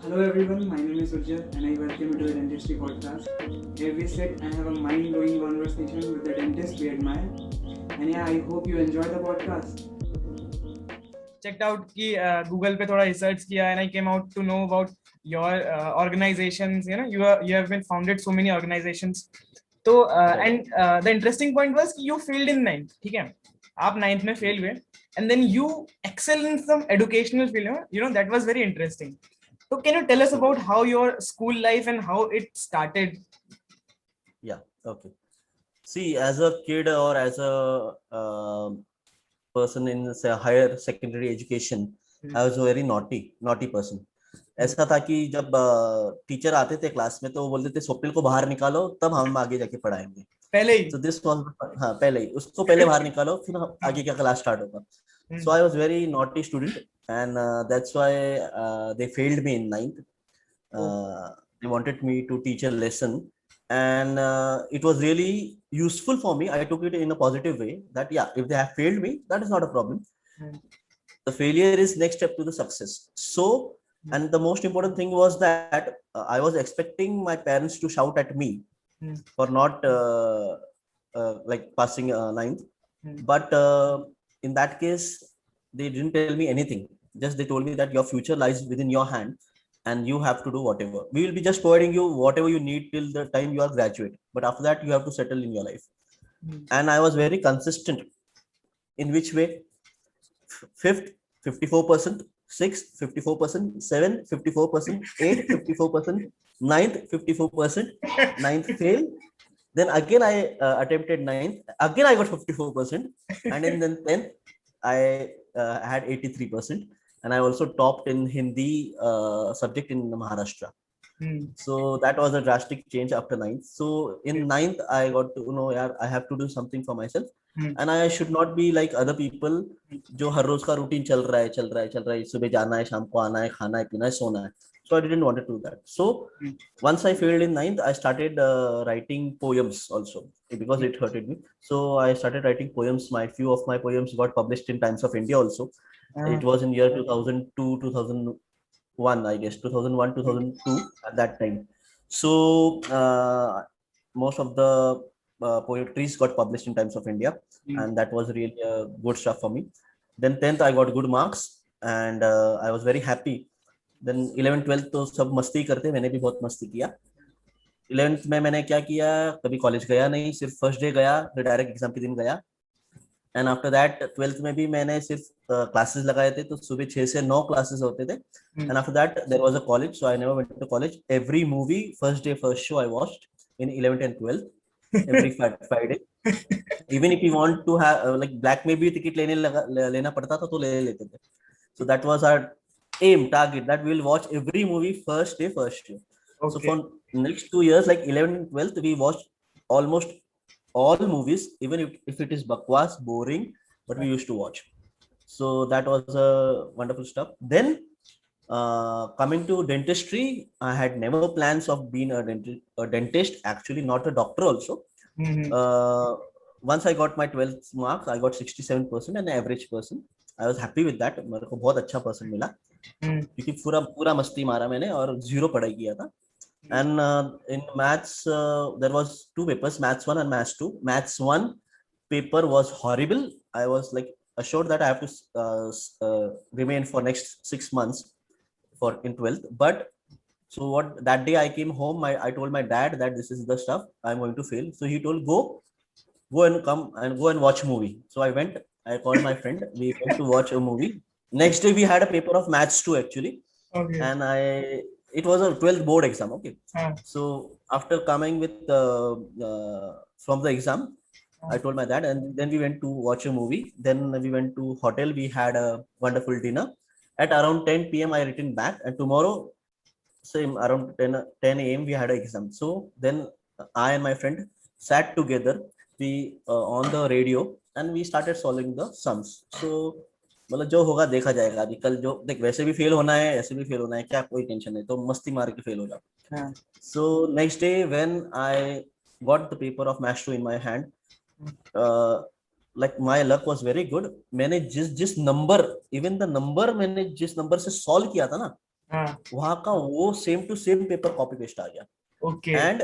Hello everyone, my name is Ujjwal and I welcome you to the Dentistry Podcast. Here we sit and have a mind-blowing conversation with the dentist we admire. And yeah, I hope you enjoy the podcast. Checked out कि Google पे थोड़ा research किया and I came out to know about your organizations. You have been founded so many organizations. तो and the interesting point was कि you failed in ninth. ठीक है, आप ninth में fail हुए and then you excel in some educational field. That was very interesting. So can you tell us about how your school life and how it started? Yeah, okay. See, as a kid or as a person in say higher secondary education, I was a very naughty person. ऐसा था कि जब teacher आते थे class में तो वो बोलते थे स्वप्निल को बाहर निकालो तब हम आगे जाके पढ़ाएंगे पहले ही तो दिस हाँ पहले ही उसको पहले बाहर निकालो फिर आगे क्या क्लास स्टार्ट होगा. So I was very naughty student and that's why they failed me in ninth. They wanted me to teach a lesson and it was really useful for me. I took it in a positive way that yeah, if they have failed me, that is not a problem. The failure is next step to the success. So, and the most important thing was that I was expecting my parents to shout at me for not like passing ninth. But in that case, they didn't tell me anything. Just they told me that your future lies within your hand and you have to do whatever. We will be just providing you whatever you need till the time you are graduate. But after that, you have to settle in your life. And I was very consistent. In which way? Fifth, 54%, sixth, 54%, seventh, 54%, eighth, 54%, ninth, 54%, ninth fail. Then again I attempted ninth. Again I got 54%, and then 10th I had 83%, and I also topped in Hindi subject in Maharashtra. So that was a drastic change after ninth. So in ninth I got to know, yeah, I have to do something for myself, and I should not be like other people जो हर रोज का routine चल रहा है सुबह जाना है शाम को आना है खाना है पीना है सोना है. So I didn't want to do that. So once I failed in ninth, I started writing poems also because it hurted me. So I started writing poems. Few of my poems got published in Times of India also. It was in year 2002, 2001, I guess, 2001, 2002 at that time. So most of the poetries got published in Times of India, and that was really good stuff for me. Then 10th, I got good marks, and I was very happy. Then 11th 12th तो सब मस्ती करते, मैंने भी बहुत मस्ती किया. 11th में मैंने क्या किया, कभी कॉलेज गया नहीं, सिर्फ फर्स्ट डे गया, फिर डायरेक्ट एग्जाम के दिन गया. एंड आफ्टर दैट 12th में भी मैंने सिर्फ क्लासेस लगाए थे, तो सुबह 6 से 9 क्लासेस होते थे. And after that there was a college, so I never went to college. Every movie first day first show I watched in 11th and 12th every Friday. Even if you want to have like black में भी ticket लेना पड़ता था तो ले लेते थे. So that was our aim target, that we will watch every movie first day first show. Okay. So for next 2 years like 11th and 12th we watched almost all movies, even if it is bakwas boring, but we used to watch. So that was wonderful stuff. Then coming to dentistry, I had never plans of being a dentist, actually not a doctor also. Once I got my 12th marks, I got 67% and an average person. I was happy with that. मेरे को बहुत अच्छा person मिला क्योंकि पूरा मस्ती मारा मैंने और जीरो पढ़ाई किया था. And in maths there was 2 papers, maths 1 and maths 2. Maths 1 paper was horrible. I was like assured that I have to remain for next 6 months for in 12th. But so what, that day I came home, I told my dad that this is the stuff I'm going to fail. So he told go and come and go and watch movie. So I went, I called my friend, we went to watch a movie. Next day we had a paper of maths 2 actually. Okay. And it was a 12th board exam. Okay. So after coming with from the exam, I told my dad, and then we went to watch a movie. Then we went to hotel. We had a wonderful dinner. At around 10 p.m. I returned back, and tomorrow same around 10 a.m. we had an exam. So then I and my friend sat together, we on the radio, and we started solving the sums. So मतलब जो होगा देखा जाएगा. अभी कल जो देख वैसे भी फेल होना है, ऐसे भी फेल होना है, क्या कोई टेंशन नहीं, तो मस्ती मार के फेल हो जाओ. So next day when I got the paper of maths 2 in my hand, like my luck was very good. मैंने जिस नंबर, even the number मैंने जिस नंबर से सॉल्व किया था ना, हाँ, वहां का वो same to same paper copy paste आ गया. okay. And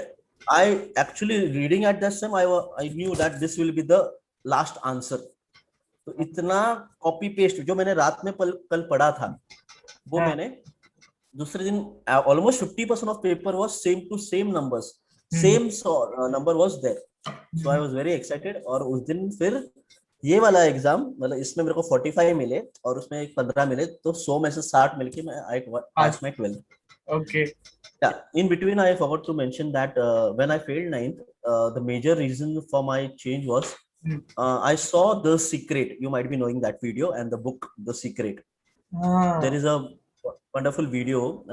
I actually reading at that time, I knew that this will be the last answer. तो इतना कॉपी पेस्ट जो मैंने रात में कल पढ़ा था वो हाँ, मैंने दूसरे दिन almost 50% of paper was same to same numbers, same number was there. So I was very excited. और उस दिन फिर ये वाला एग्जाम मतलब इसमें मेरे को 45 मिले और उसमें 15 मिले, तो 100 में से 60 मिलके मैं I passed my 12th. Okay. Yeah, in between I forgot to mention that when I failed ninth, the major reason for my change was I saw The Secret. You might be knowing that video and the book The Secret. There is a wonderful video,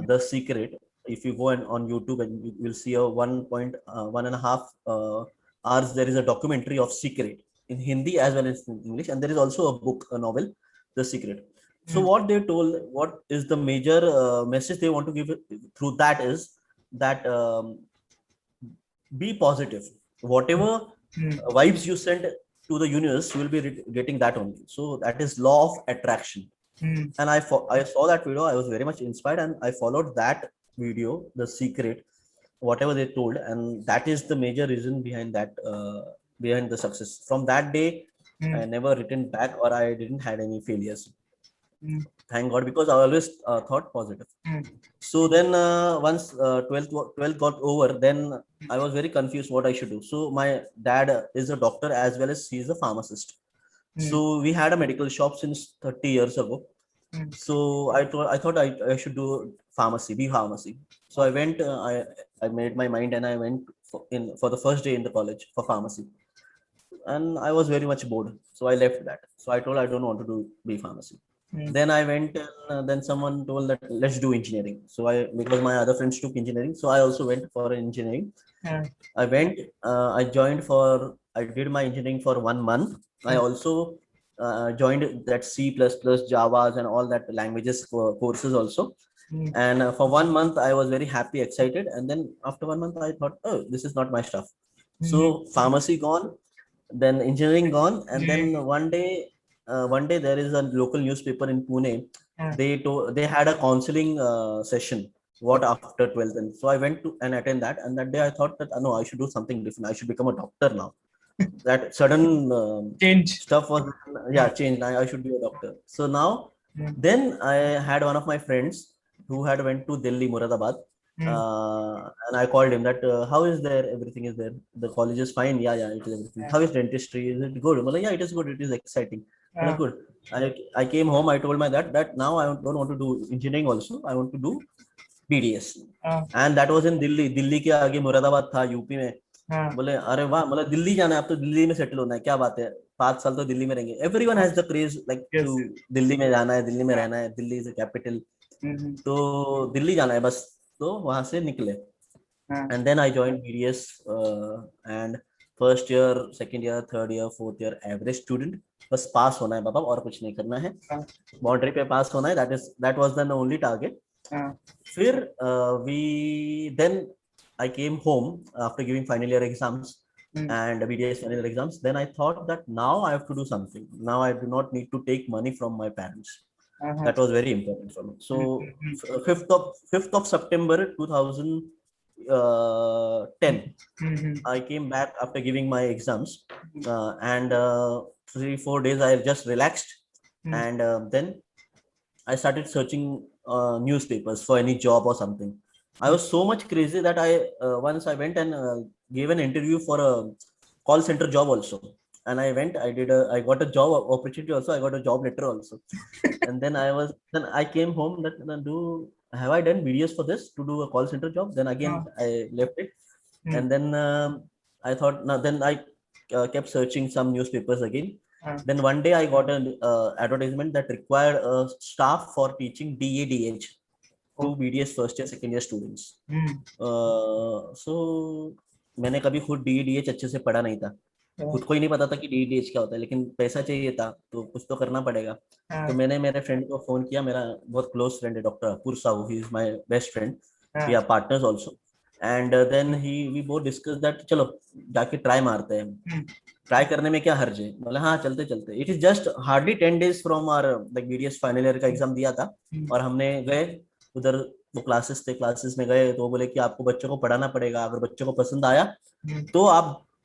The Secret. If you go on YouTube and you will see a 1.5 hours, there is a documentary of Secret in Hindi as well as in English, and there is also a book, a novel, The Secret. So what they told, what is the major message they want to give through that is that be positive. Whatever vibes you send to the universe, you will be getting that only. So that is law of attraction. And I saw that video. I was very much inspired, and I followed that video, The Secret, whatever they told, and that is the major reason behind that, behind the success. From that day, I never returned back, or I didn't had any failures. Thank God, because I always thought positive. So then once 12th got over, then I was very confused what I should do. So my dad is a doctor as well as he is a pharmacist. So we had a medical shop since 30 years ago. So I thought I should do B pharmacy. So I went, I made my mind and I went for the first day in the college for pharmacy. And I was very much bored. So I left that. So I told I don't want to do B pharmacy. Then I went and then someone told that let's do engineering. So because my other friends took engineering, so I also went for engineering. I went, I did my engineering for 1 month. I also joined that C++, Javas and all that languages courses also. And for 1 month, I was very happy, excited. And then after 1 month, I thought, oh, this is not my stuff. So pharmacy gone, then engineering gone. And then one day there is a local newspaper in Pune. They had a counseling session, what after 12th. And so I went to and attend that. And that day I thought that, no, I should do something different. I should become a doctor now. That sudden Change. Stuff was, changed. I should be a doctor. So now, then I had one of my friends who had went to Delhi, Muradabad. And I called him that, how is there? Everything is there. The college is fine. Yeah, it is everything. How is dentistry? Is it good? Well, yeah, it is good. It is exciting. Good. I came home. I told my dad that now I don't want to do engineering also. I want to do BDS. And that was in Delhi. Delhi के आगे मुरादाबाद था, UP में. बोले अरे वाह, मतलब दिल्ली जाना है, अब तो दिल्ली में सेटल होना है, क्या बात है, 5 साल तो दिल्ली में रहेंगे. Everyone has the craze like to Delhi में जाना है, दिल्ली में रहना है, दिल्ली इज अ कैपिटल, तो दिल्ली जाना है बस. तो वहां से निकले. And then I joined BDS and first year, second year, third year, fourth year average student. बस पास होना है बाबा, और कुछ नहीं करना है, बाउंड्री पे पास होना है. That was the only target. फिर then I came home after giving final year exams and BDS final year exams. Then I thought that now I have to do something. Now I do not need to take money from my parents. That was very important for me. So 5th of September 2010, I came back after giving my exams, and 3-4 days I just relaxed, and then I started searching newspapers for any job or something. I was so much crazy that once I went and gave an interview for a call center job also. And I went, I got a job opportunity also. I got a job letter also. And then I came home that, have I done videos for this to do a call center job? Then again, I left it. And then I thought, then I kept searching some newspapers again. Then one day I got an advertisement that required a staff for teaching DADH. to BDS first year second year students. So मैंने कभी खुद DEDH अच्छे से पढ़ा नहीं था, खुद को ही नहीं पता था कि DEDH क्या होता है, लेकिन पैसा चाहिए था तो कुछ तो करना पड़ेगा. तो मैंने मेरे फ्रेंड को फोन किया, मेरा बहुत क्लोज फ्रेंड है doctor Apur Sahu, he is my best friend, we are partners also. And then we both discuss that चलो जाके ट्राई मारते हैं, ट्राई करने में क्या हर्ज है. बोले हाँ चलते चलते. It is just hardly 10 days from our like BDS final year का एग्जाम दिया था और हमने गए. उधर वो क्लासेस थे, क्लासेस में गए तो वो बोले कि आपको बच्चों को पढ़ाना पड़ेगा, अगर बच्चों को पसंद आया तो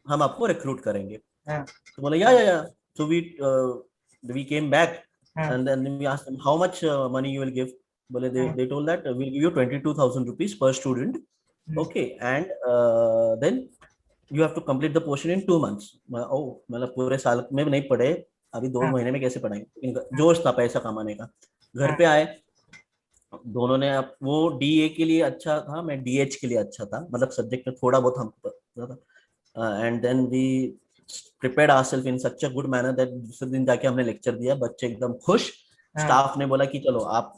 हम आपको रिक्रूट करेंगे। तो बोले yeah so we came back and then we asked them how much money you will give. बोले they told that we'll give you 22,000 rupees per student. Okay, and then you have to complete the portion in 2 months. मतलब पूरे साल में नहीं पढ़े, अभी 2 महीने में कैसे पढ़ाएंगे? इनका जोश था पैसा कमाने का। घर पे आए, दोनों ने, अब वो डीए के लिए अच्छा था, मैं डीएच के लिए अच्छा था, मतलब सब्जेक्ट में थोड़ा बहुत हमको पता था। And then we prepared ourselves in such a good manner that दूसरे दिन जाके हमने लेक्चर दिया, बच्चे एकदम खुश। स्टाफ ने बोला कि चलो आप,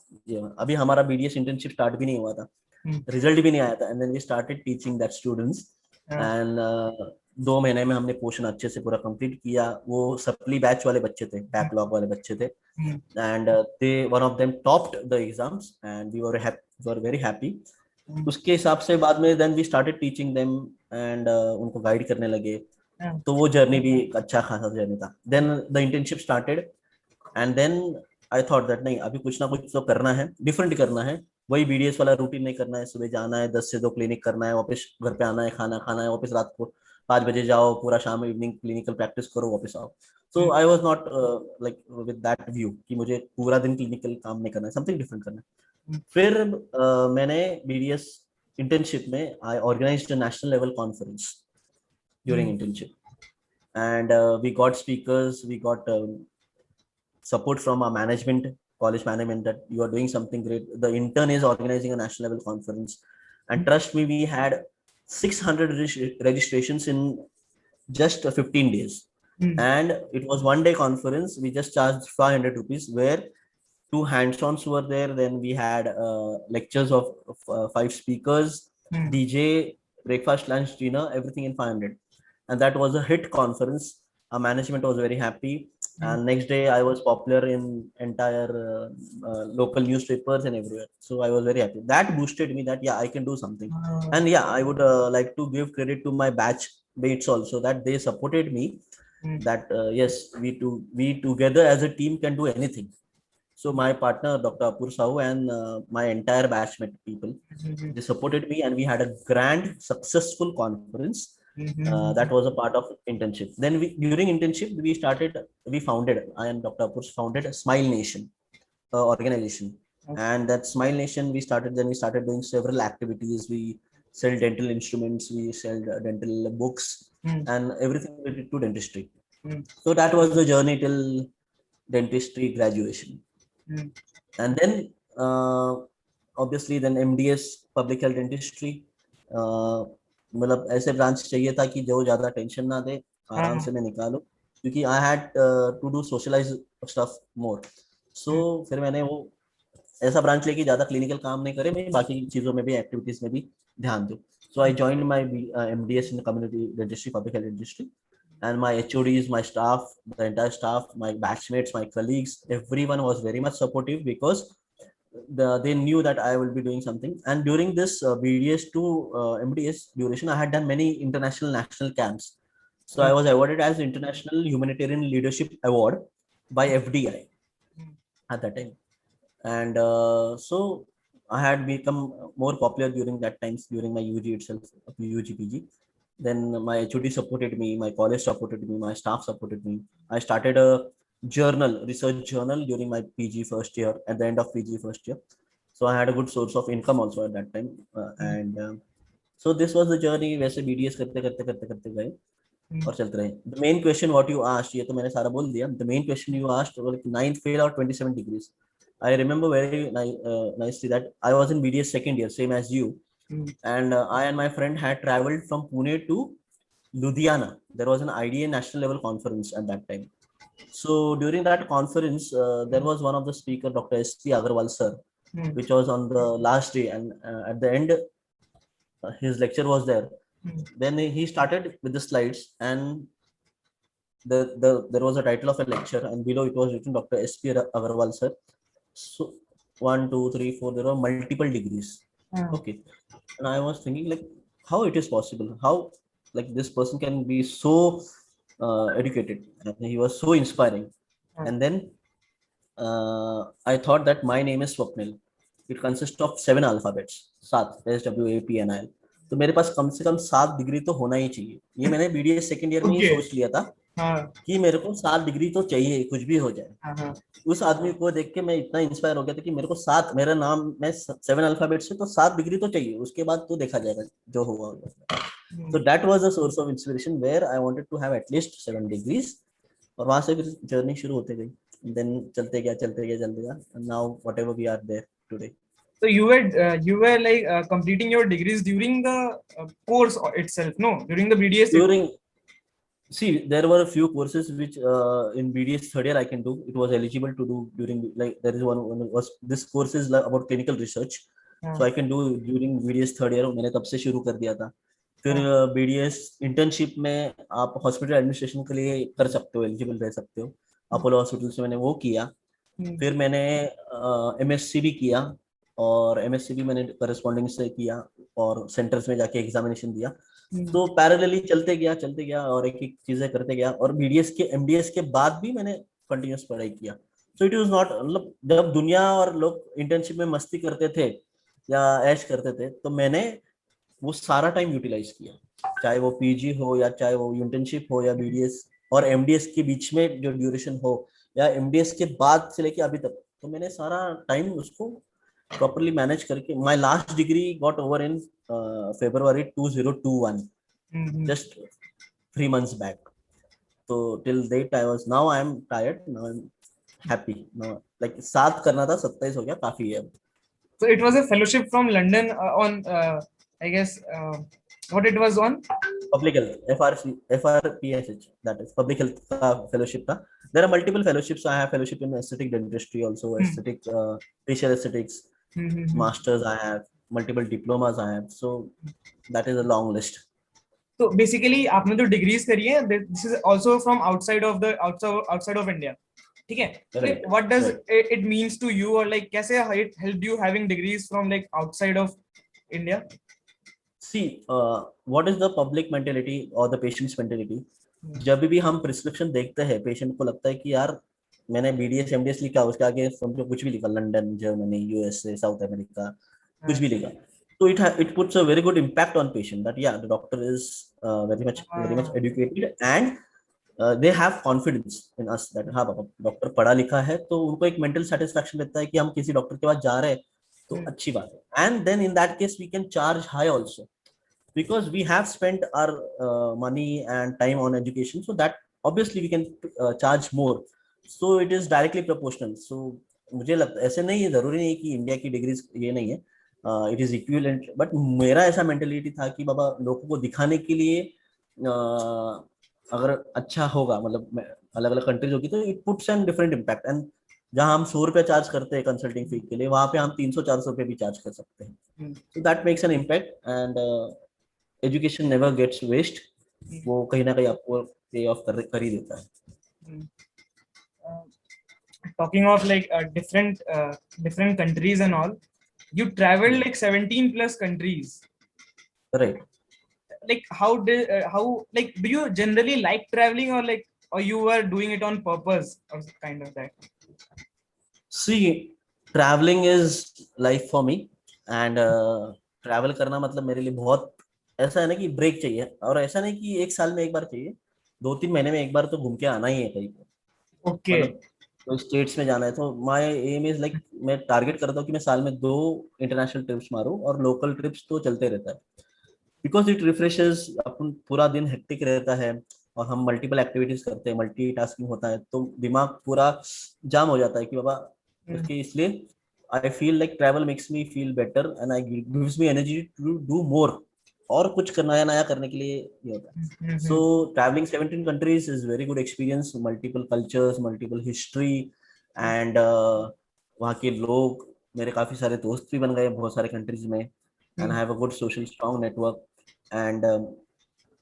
अभी हमारा बीडीएस इंटर्नशिप स्टार्ट भी नहीं हुआ था, रिजल्ट भी नहीं आया था, and then we started teaching that students. And 2 महीने में हमने पोर्शन अच्छे से पूरा कंप्लीट किया। वो सप्ली बैच वाले बच्चे थे, बैकलॉग वाले बच्चे थे, and one of them topped the exams and we were very happy. उसके हिसाब से बाद में then we started teaching them and उनको गाइड करने लगे। तो वो जर्नी भी एक अच्छा खासा जर्नी था। then the internship started and then I thought that नहीं, अभी कुछ ना कुछ तो करना है, डिफरेंट करना है, वही बीडीएस वाला रूटीन नहीं करना है। सुबह जाना है, 10 से 2 क्लिनिक करना है, वापस घर पे आना है, खाना खाना है, वापस रात को 5 बजे जाओ, पूरा शाम इवनिंग क्लिनिकल प्रैक्टिस करो, वापस आओ। So I was not like with that view कि मुझे पूरा दिन क्लिनिकल काम नहीं करना है, समथिंग डिफरेंट करना है। फिर मैंने बीडीएस इंटर्नशिप में I organised a national level conference during internship and we got speakers, we got support from our management, college management, that you are doing something great. The intern is organizing a national level conference, and trust me, we had 600 registrations in just 15 days. And it was 1 day conference. We just charged 500 rupees, where 2 hands-ons were there. Then we had lectures of 5 speakers, DJ, breakfast, lunch, dinner, everything in 500. And that was a hit conference. Our management was very happy. And next day I was popular in entire local newspapers and everywhere. So I was very happy. That boosted me that yeah, I can do something. And yeah, I would like to give credit to my batch mates also, that they supported me, that yes, we together as a team can do anything. So my partner Dr. Apur Sahu and my entire batchmate people, they supported me, and we had a grand successful conference. That was a part of internship. Then during internship we founded, I and Dr. Apur founded Smile Nation organization. And that Smile Nation we started doing several activities. We sell dental instruments, we sell dental books, and everything related to dentistry. So that was the journey till dentistry graduation. And then obviously then MDS, public health dentistry. मतलब ऐसे branch चाहिए था कि जो ज्यादा tension ना दे, आराम से मैं निकालूं, क्योंकि I had to do socialise stuff more. So फिर मैंने वो ऐसा ब्रांच लेके ज्यादा क्लिनिकल काम नहीं करे, मैं बाकी चीजों में भी, एक्टिविटीज में भी ध्यान दूं। So I joined my MDS in community dentistry, public health dentistry, and my HODs, my staff, the entire staff, my batchmates, my colleagues, everyone was very much supportive, because they knew that I will be doing something. And during this BDS to MDS duration, I had done many international national camps. So I was awarded as International Humanitarian Leadership Award by FDI at that time. And so I had become more popular during that times, during my UG itself, UG PG. Then my HOD supported me, my college supported me, my staff supported me. I started a research journal during my PG first year, at the end of PG first year. So I had a good source of income also at that time. And so this was the journey. वैसे BDS करते गए और चलते रहे. The main question what you asked, ये तो मैंने सारा बोल दिया. The main question you asked was 9th fail or 27 degrees. I remember very nicely that I was in BDS second year, same as you. And I and my friend had traveled from Pune to Ludhiana. There was an IDA national level conference at that time. So during that conference, there was one of the speaker, Dr. S.P. Agarwal sir, which was on the last day, and at the end, his lecture was there. Then he started with the slides, and there was a title of a lecture, and below it was written Dr. S.P. Agarwal sir. So 1, 2, 3, 4, there were multiple degrees. Okay, and I was thinking like, how it is possible, how like this person can be so educated, and he was so inspiring. And then I thought that my name is Swapnil, it consist of 7 alphabets, 7 SWAPNIL। तो मेरे पास कम से कम 7 degree तो होना ही चाहिए। ये मैंने BDS second year में ही Okay. सोच लिया था हाँ कि मेरे को 7 डिग्री तो चाहिए, कुछ भी हो जाए। हाँ हाँ उस आदमी को देख के मैं इतना इंस्पायर हो गया था कि मेरे को 7, मेरा नाम में 7 अल्फाबेट से तो 7 डिग्री तो चाहिए, उसके बाद तो देखा जाएगा जो होगा होगा। So that was the source of inspiration where I wanted to have at least 7 degrees, और वहां से फिर जर्नी शुरू होते गई। देन चलते गया and now whatever we are there today. So you were like completing your degrees during the course itself, no? During the BDS. During, see, there were a few courses which in BDS third year I can do. It was eligible to do during, like there is one was this course is like about clinical research, so I can do during BDS third year। मैंने तब से शुरू कर दिया था। फिर BDS internship में आप हॉस्पिटल एडमिनिस्ट्रेशन के लिए कर सकते हो, एलिजिबल रह सकते हो। अपोलो हॉस्पिटल से मैंने वो किया। फिर मैंने MSc भी किया, और MSc भी मैंने करस्पॉन्डिंग से किया और सेंटर्स में जाके एग्जामिनेशन दिया। तो पैरेलली चलते गया और एक एक चीजें करते गया। और BDS के MDS के बाद भी मैंने कंटिन्यूस पढ़ाई किया। सो इट वाज नॉट, मतलब जब दुनिया और लोग इंटर्नशिप में मस्ती करते थे या ऐश करते थे, तो मैंने वो सारा टाइम यूटिलाइज किया, चाहे वो PG हो या चाहे वो इंटर्नशिप हो या BDS और MDS के बीच में जो ड्यूरेशन हो या MDS के बाद से लेके अभी तक। तो मैंने सारा टाइम उसको प्रॉपर्ली मैनेज करके, my last degree got over in February 2021, just 3 months back। तो till date I am tired, now I'm happy now, like 7 करना था, 27 हो गया, काफी है। So it was a fellowship from London on I guess what it was on? Public health, FRPSH, that is public health fellowship था। There are multiple fellowships. I have fellowship in aesthetic dentistry also, aesthetic facial aesthetics, masters I have, multiple diplomas I have, so that is a long list। So basically आपने जो degrees करी है, this is also from outside of India, ठीक है? Right. What does it means to you, or like कैसे it helped you having degrees from like outside of India? See, what is the public mentality or the patient's mentality? जब भी हम prescription देखते हैं, patient को लगता है कि यार मैंने BDS MDS लिखा, उसके आगे समझो कुछ भी लिखा, London, Germany, USA, south America, कुछ भी लिखा, तो it puts a very good impact on patient that yeah, the doctor is very much educated and they have confidence in us that हाँ बाबा डॉक्टर पढ़ा लिखा है, तो उनको एक मेंटल सेटिस्फैक्शन रहता है कि हम किसी डॉक्टर के पास जा रहे हैं तो अच्छी बात है। And then in that case we can charge high also, because we have spent our money and time on education, so that obviously we can charge more, so it is directly proportional। so मुझे लगता है ऐसे नहीं है, जरूरी नहीं है कि इंडिया की डिग्रीज ये नहीं है, इट इज इक्विवेलेंट, बट मेरा ऐसा मेंटेलिटी था कि बाबा लोगों को दिखाने के लिए अगर अच्छा होगा, मतलब अलग अलग कंट्रीज होगी तो it puts an different impact. And जहां हम 100 रुपया चार्ज करते हैं कंसल्टिंग फी के लिए, वहां पे हम 300-400 रुपये भी चार्ज कर सकते हैं। So that makes an impact and education never gets waste, वो कहीं ना कहीं आपको पे ऑफ कर ही देता है। Talking of like different countries and all, you traveled like 17 plus countries, right? Like how like do you generally like traveling, or you were doing it on purpose or kind of that? See, traveling is life for me and travel करना मतलब मेरे लिए बहुत ऐसा है ना कि break चाहिए, और ऐसा नहीं कि एक साल में एक बार चाहिए, 2-3 महीने में एक बार तो घूम के आना ही है कहीं पे। Okay। तो स्टेट्स में जाना है तो माय एम इज लाइक, मैं टारगेट करता हूँ कि मैं साल में 2 इंटरनेशनल ट्रिप्स मारूं, और लोकल ट्रिप्स तो चलते रहता है, बिकॉज इट रिफ्रेशेस। अपन पूरा दिन हेक्टिक रहता है और हम मल्टीपल एक्टिविटीज करते हैं, मल्टीटास्किंग होता है, तो दिमाग पूरा जाम हो जाता है कि बाबा उसके, इसलिए I feel like travel makes me feel better and I gives me energy to do more, और कुछ नया नया करने के लिए ये होता है। सो travelling 17 countries is very good experience, multiple cultures, multiple history, and वहाँ के लोग, मेरे काफी सारे दोस्त भी बन गए बहुत सारे कंट्रीज में, and I have a good social strong network, and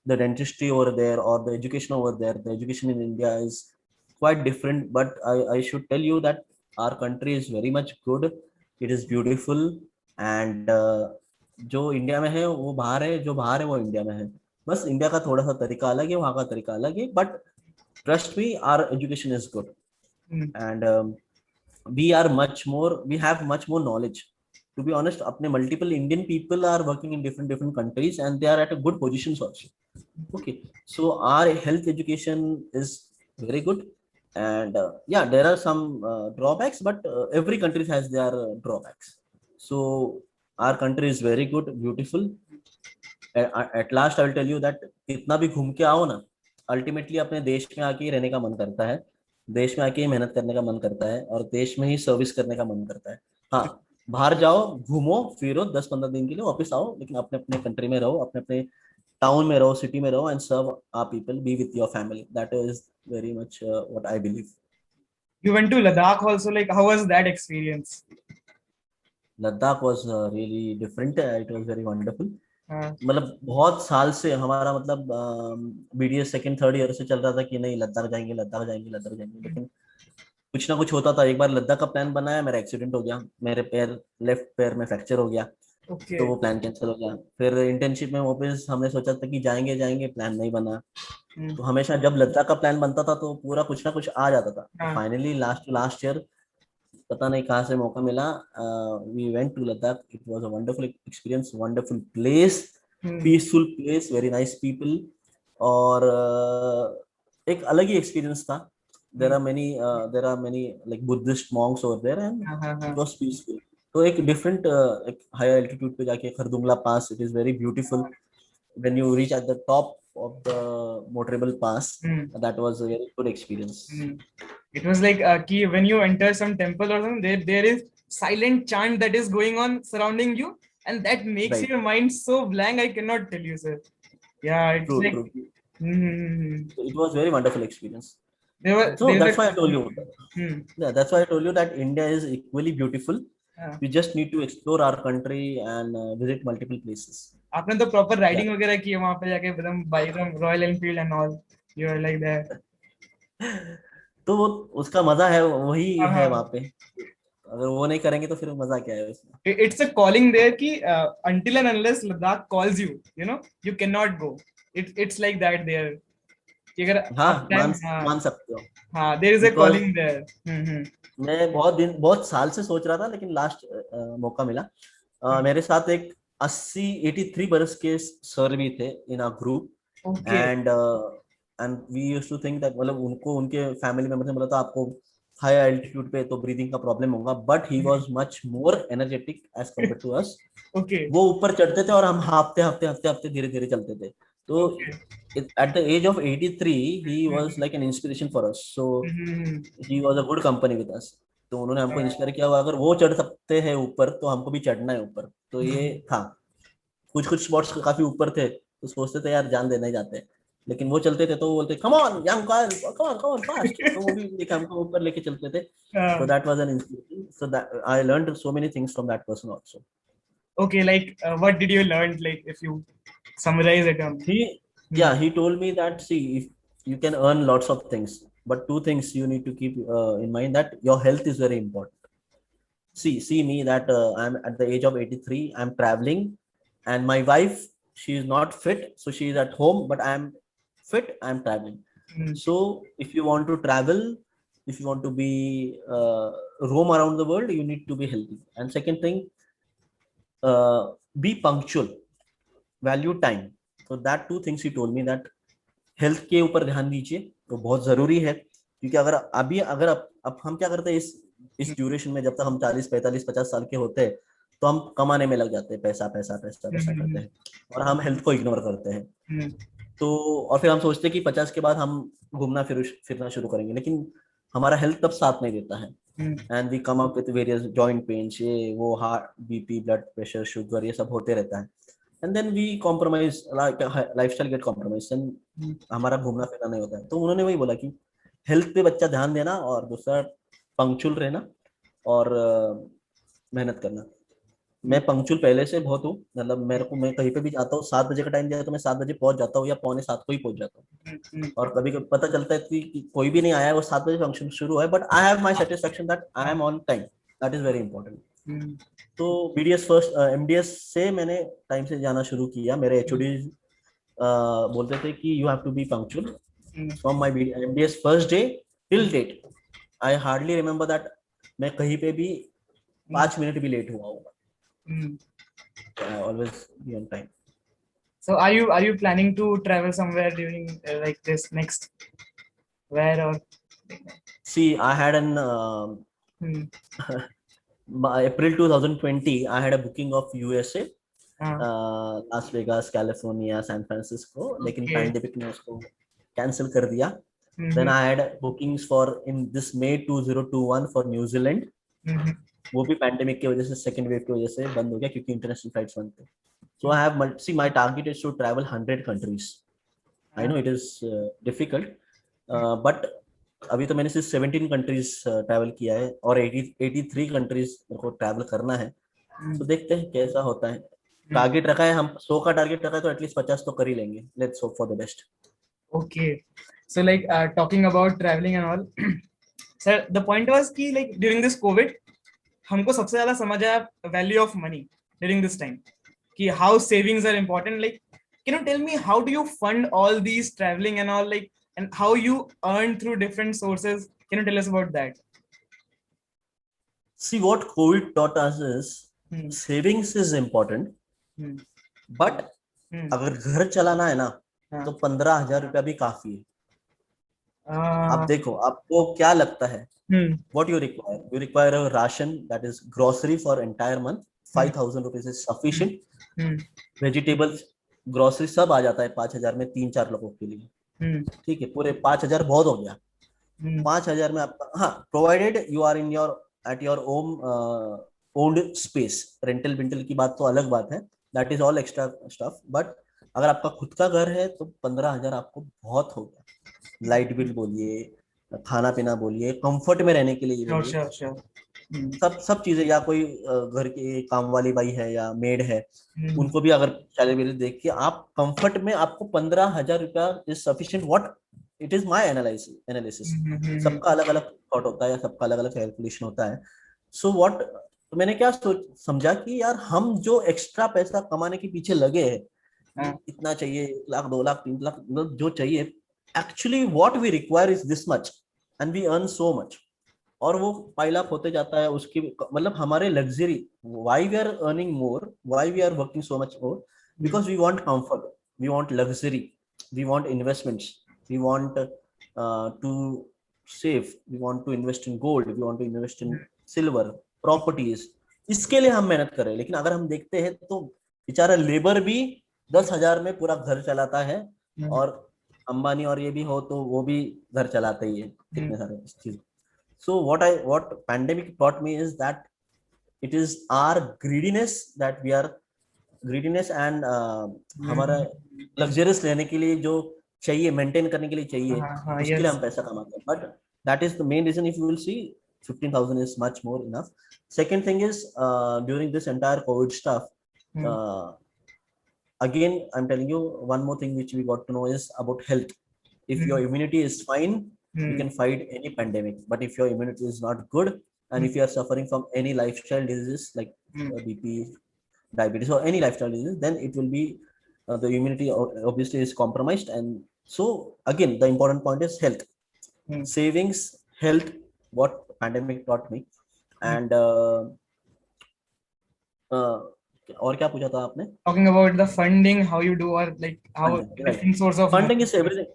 the dentistry over there or the education over there, the education in India is quite different, but I should tell you that our country is very much good, it is beautiful, and जो India में है वो बाहर है, जो बाहर है वो इंडिया में है, बस इंडिया का थोड़ा सा तरीका अलग है, वहाँ का तरीका अलग है, but trust me, our education is good, and we have much more knowledge to be honest, अपने multiple Indian people are working in different countries and they are at a good positions also. Okay, so our health education is very good, and yeah, there are some drawbacks, but every country has their drawbacks. So our country is very good, beautiful. At last I will tell you that कितना भी घूम के आओ ना, ultimately अपने देश में आके ही रहने का मन करता है, देश में आके ही मेहनत करने का मन करता है, और देश में ही सर्विस करने का मन करता है. हाँ, बाहर जाओ, घूमो फिरो 10-15 दिन के लिए, वापस आओ, लेकिन अपने अपने कंट्री में रहो, अपने अपने टाउन में रहो, सिटी में रहो, and serve our people, be with your family. That is very much what I believe. You went to Ladakh also. Like, how was that experience? Ladakh was really different. It was very wonderful. हाँ. मतलब बहुत साल से हमारा मतलब BDS second third year से चल रहा था कि नहीं लद्दाख जाएंगे लद्दाख जाएंगे लद्दाख जाएंगे, लेकिन कुछ ना कुछ होता था. एक बार लद्दाख का प्लान बनाया, मेरा एक्सीडेंट हो गया, मेरे लेफ्ट पैर में फ्रैक्चर हो गया. Okay. तो वो प्लान कैंसिल हो गया. फिर इंटर्नशिप में वापस हमने सोचा था कि जाएंगे जाएंगे, प्लान नहीं बना. तो हमेशा जब लद्दाख का प्लान बनता था तो पूरा कुछ ना कुछ आ जाता था. फाइनली लास्ट ईयर पता नहीं कहाँ से मौका मिला, we went to Ladakh. It was a wonderful experience, wonderful place, peaceful place, very nice people, और एक अलग ही एक्सपीरियंस था. there are many like Buddhist monks over there, and it was peaceful. तो एक डिफरेंट एक हायर एल्टीट्यूड पे जाके Khardungla pass, it is very beautiful. when you reach at the top of the Motrable Pass, that was a very good experience. It was like when you enter some temple or something, there is silent chant that is going on surrounding you, and that makes Right. your mind so blank. I cannot tell you, sir. Yeah, it's True, like true. So it was very wonderful experience. So that's why I told you. Yeah, that's why I told you that India is equally beautiful. We just need to explore our country and visit multiple places. आपने तो proper riding वगैरह की है वहां पे जाके, एकदम bike Royal Enfield and all, you are like that. तो वो उसका मजा है, वही है वहां पे. अगर वो नहीं करेंगे तो फिर मजा क्या है उसमें. इट्स अ कॉलिंग देयर कि until and unless Ladakh calls you, you know, you cannot go. It's like that there. कि अगर मान सकते हो. हाँ, there is a calling there. मैं बहुत साल से सोच रहा था, लेकिन लास्ट मौका मिला. मेरे साथ एक 83 बरस के सर भी थे in a group, and we used to think that, मतलब उनको उनके फैमिली मेंबर ने बोला था आपको हाई एल्टीट्यूड पे तो ब्रीदिंग का प्रॉब्लम होगा, but he was much more energetic as compared to us. वो ऊपर चढ़ते थे और हम हफ्ते धीरे धीरे चलते थे. तो at the age of 83 he was like an inspiration for us, so he was a good company with us. तो उन्होंने हमको इंस्पायर किया, अगर वो चढ़ सकते हैं ऊपर तो हमको भी चढ़ना है ऊपर. तो ये था. कुछ स्पॉट्स काफी ऊपर थे तो सोचते थे यार जान देना ही जाते, लेकिन वो चलते थे तो वो बोलते come on young guys, come on fast. तो वो भी लेके हमको ऊपर लेके चलते थे. So that was an inspiration. So that I learned so many things from that person also. Okay, like what did you learn, like if you summarize it? He told me that, see, if you can earn lots of things, but two things you need to keep in mind, that your health is very important. See me, that I'm at the age of 83, I'm traveling, and my wife, she is not fit, so she is at home, but I'm fit, I'm traveling. So if you want to travel, if you want to be roam around the world, you need to be healthy. And second thing, be punctual, value time. So that two things he told me, that health के ऊपर ध्यान दीजिए, तो बहुत जरूरी है. क्योंकि अगर अब हम क्या करते हैं इस ड्यूरेशन में, जब तक हम 40, 45, 50 साल के होते हैं तो हम कमाने में लग जाते हैं, पैसा करते हैं, और हम हेल्थ को इग्नोर करते हैं. तो और फिर हम सोचते हैं कि 50 के बाद हम घूमना फिरना शुरू करेंगे, लेकिन हमारा हेल्थ तब साथ नहीं देता है. And we come up with various joint pains, ये वो, heart, BP, blood pressure, sugar, ये सब होते रहता है. And then we compromise, like lifestyle get compromised, and हमारा घूमना फिरना नहीं होता है. तो उन्होंने वही बोला कि हेल्थ पे बच्चा ध्यान देना, और दूसरा पंक्चुअल रहना और मेहनत करना. मैं पंक्चुअल पहले से बहुत हूँ, मतलब मैं कहीं पे भी जाता हूँ, 7 बजे का टाइम दिया तो मैं 7 बजे पहुंच जाता हूँ, या 6:45 को ही पहुंच जाता हूँ. और कभी पता चलता है कि कोई भी नहीं आया, वो 7 बजे फंक्शन शुरू है, but I have my satisfaction that I M on time. That is very important. तो BDS फर्स्ट MDS से मैंने टाइम से जाना शुरू किया. मेरे HOD बोलते थे कि you have to be punctual. From my MDS first day till date, I hardly remember that मैं कहीं पे भी 5 मिनट भी लेट हुआ होगा. Hmm. I always be on time. So are you planning to travel somewhere during like this next, where or? See, I had an Hmm. by April 2020, I had a booking of USA, हाँ, Las Vegas, California, San Francisco, लेकिन okay. Pandemic ने उसको cancel कर दिया. Then Mhm. I had bookings for in this May 2021 for New Zealand. Mhm. वो भी pandemic की वजह से, सेकंड वेव की वजह से बंद हो गया क्योंकि इंटरनेशनल फ्लाइट्स बंद थे. So I have see my target is to travel 100 countries. I know it is difficult, but अभी तो मैंने सिर्फ 17 कंट्रीज ट्रैवल किया है और 83 कंट्रीज मेरे को ट्रैवल करना है. तो देखते हैं कैसा होता है. टारगेट रखा है, हम 100 का टारगेट रखा है तो एटलीस्ट 50 तो कर ही लेंगे. Let's hope for the best. Okay. So like talking about traveling and all, sir, the point was कि like during this COVID, हमको सबसे ज्यादा समझ आया value of money during this time. कि how savings are important. Like, can you tell me how do you fund all these traveling and all, like, and how you earn through different sources? Can you tell us about that? See, what COVID taught us is Hmm. savings is important, Hmm. but Hmm. अगर घर चलाना है ना हाँ. तो 15,000 रुपया भी काफी है. आप Uh, देखो, आपको क्या लगता है? hmm. What you require? You require a ration, that is grocery for entire month. 5,000 rupees is sufficient. Hmm. Vegetables, grocery सब आ जाता है 5,000 में 3-4 लोगों के लिए. Hmm. ठीक है, पूरे 5,000 बहुत हो गया. Hmm. 5,000 में आपका, हाँ, provided you are in your at your own owned space. Rental विंटल की बात तो अलग बात है, that is all extra stuff. But अगर आपका खुद का घर है तो 15,000 आपको बहुत हो गया. लाइट बिल बोलिए, खाना पीना बोलिए, कंफर्ट में रहने के लिए Sure, बोलिए, sure, sure. Hmm. सब चीजें, या कोई घर की काम वाली बाई है या मेड है, Hmm. उनको भी अगर सैलरी देख के आप कंफर्ट में, आपको 15,000 रुपया is sufficient. What it is my analysis. सबका अलग अलग थॉट होता है या सबका अलग अलग कैलकुलेशन होता है. सो व्हाट, तो मैंने क्या समझा कि यार हम जो एक्स्ट्रा पैसा कमाने के पीछे लगे हैं, इतना चाहिए, 1 लाख 2 लाख 3 लाख, मतलब जो चाहिए, actually what we require is this much and we earn so much. और वो पाइल अप होते जाता है उसकी, मतलब हमारे luxury, why we are earning more, why we are working so much more, because we want comfort, we want luxury, we want investments, we want to save, we want to invest in gold, we want to invest in silver, properties. इसके लिए हम मेहनत कर रहे हैं. लेकिन अगर हम देखते हैं तो बेचारा लेबर भी 10,000 में पूरा घर चलाता है, और अंबानी और ये भी हो तो वो भी घर चलाते ही है, कितने सारे चीज. So what pandemic taught me is that it is our greediness and हमारा luxurious रहने के लिए जो चाहिए, maintain करने के लिए चाहिए, उसके लिए हम पैसा कमाते हैं. But that is the main reason. If you will see, 15,000 is much more enough. Second thing is, during this entire COVID stuff, again I'm telling you one more thing which we got to know is about health. If your immunity is fine, you can fight any pandemic. But if your immunity is not good, and if you are suffering from any lifestyle diseases like BP, diabetes, or any lifestyle disease, then it will be the immunity obviously is compromised. And so again, the important point is health, savings, health, what pandemic taught me. And और क्या पूछा था आपने? Talking about the funding, how you do, or like how different source of funding money. is everything.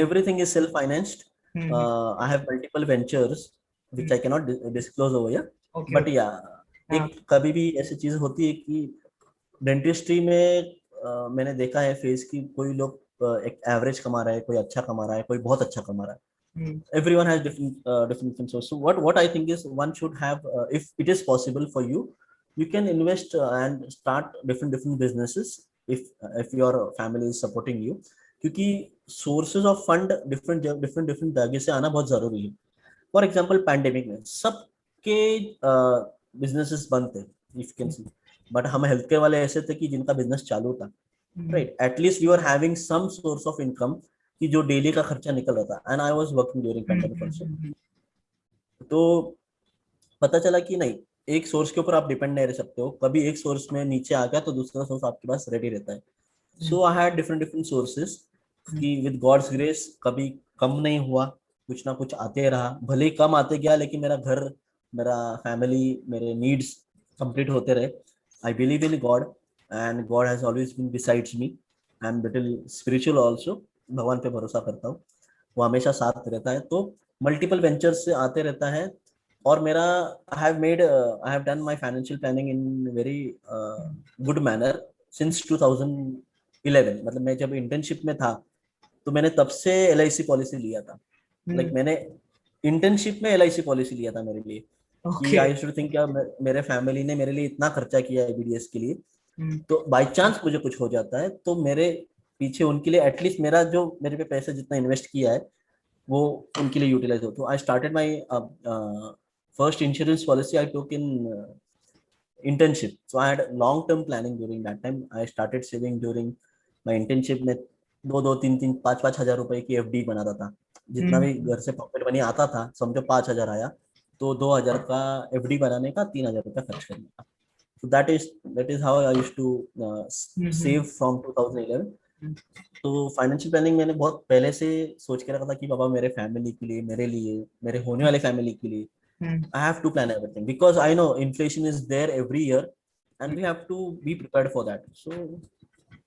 Everything is self-financed. I have multiple ventures which I cannot disclose over here. Okay, but yeah, एक कभी भी ऐसी चीज होती है कि dentistry में मैंने देखा है फेस की, कोई लोग एक एवरेज कमा रहा है, कोई अच्छा कमा रहा है, कोई बहुत अच्छा कमा रहा है. Everyone has different sources. So what I think is one should have, if it is possible for you, you can invest and start different businesses if your family is supporting you. क्योंकि sources of fund different जगह से आना बहुत जरूरी है. For example, pandemic में सबके businesses बंद थे, if you can see. But हम हेल्थ केयर वाले ऐसे थे कि जिनका बिजनेस चालू था, right? At least we were having some source of income कि जो डेली का खर्चा निकल रहा था. And I was working during pandemic also. तो पता चला कि नहीं, एक सोर्स के ऊपर आप डिपेंड नहीं रह सकते हो. कभी एक सोर्स में नीचे आ गया तो दूसरा सोर्स आपके पास रेडी रहता है. सो आई हैड डिफरेंट सोर्सेस कि विद गॉड्स ग्रेस कभी कम नहीं हुआ, कुछ ना कुछ आते रहा. भले ही कम आते गया, लेकिन मेरा घर, मेरा फैमिली, मेरे नीड्स कंप्लीट होते रहे. I believe in God, and God has always been besides me. I'm little spiritual also. भगवान पे भरोसा करता हूँ, वो हमेशा साथ रहता है. तो मल्टीपल वेंचर्स से आते रहता है. और मेरा I have done my financial planning in very good manner since 2011. मतलब मैं जब इंटर्नशिप में था तो मैंने तब से LIC पॉलिसी लिया था. लाइक मैंने इंटर्नशिप में LIC पॉलिसी लिया था मेरे लिए कि आई शुड थिंक यार मेरे फैमिली ने मेरे लिए इतना खर्चा किया है BDS के लिए, तो बाय चांस मुझे कुछ हो जाता है तो मेरे पीछे उनके लिए एटलीस्ट मेरा जो मेरे पे पैसे जितना इन्वेस्ट किया है वो उनके लिए यूटिलाइज हो. तो I started my first insurance policy I took in internship. So I had long term planning during that time. I started saving during my internship में 2-2, 3-3, 5-5 हज़ार रुपए की FD बनाता था. जितना भी घर से पॉकेट मनी आता था, समझो 5,000 आया तो 2,000 का FD बनाने का, 3,000 रुपया खर्च करने का. So that is how I used to save from 2011. तो फाइनेंशियल प्लानिंग मैंने बहुत पहले से सोच के रखा था कि बाबा मेरे फैमिली के लिए, मेरे लिए, मेरे होने वाले फैमिली के लिए I have to plan everything because I know inflation is there every year and we have to be prepared for that. So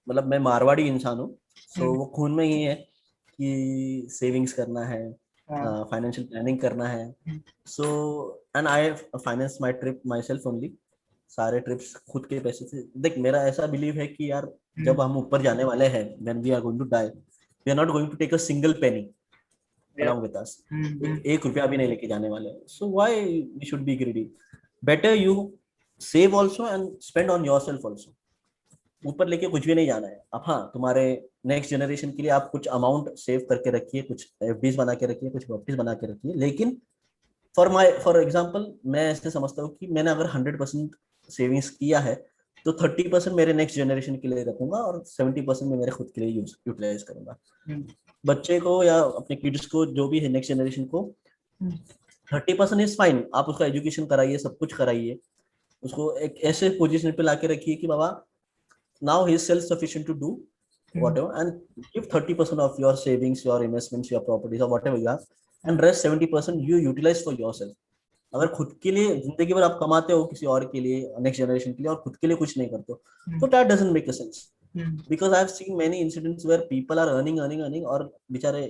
मतलब मैं मारवाड़ी इंसान हूँ, so वो खून में ही है कि सेविंग्स करना है, फाइनेंशियल प्लानिंग करना है. So and I have financed my trip myself only. सारे ट्रिप्स खुद के पैसे से. देख मेरा ऐसा बिलीव है कि यार जब हम ऊपर जाने वाले हैं, when we are going to die, we are not going to take a single penny along with us. एक रुपया भी नहीं लेके जाने वाले. So why we should be greedy? Better you save also and spend on yourself also. ऊपर लेके कुछ भी नहीं जाना है. अब हाँ, तुम्हारे नेक्स्ट जनरेशन के लिए आप कुछ अमाउंट सेव करके रखिए, कुछ FDs बना के रखिए, कुछ प्रॉपर्टीज बना के रखिए. लेकिन फॉर एग्जाम्पल मैं ऐसे समझता हूँ कि मैंने अगर 100% सेविंग्स किया है तो 30% मेरे नेक्स्ट जनरेशन के लिए रखूंगा और 70% मैं मेरे खुद के लिए यूटिलाइज करूंगा. बच्चे को या अपने किड्स को, जो भी है नेक्स्ट जनरेशन को, 30% इज फाइन. आप उसका एजुकेशन कराइए, सब कुछ कराइए, उसको एक ऐसे पोजीशन पे लाके रखिए कि बाबा now he is self sufficient to do whatever, and give 30% of your savings, your investments, your properties or whatever you have, and rest 70% you utilize for yourself. अगर खुद के लिए जिंदगी भर आप कमाते हो किसी और के लिए, नेक्स्ट जनरेशन के लिए, और खुद के लिए कुछ नहीं करते हो, तो that doesn't make a sense. Because I have seen many incidents where people are earning और बेचारे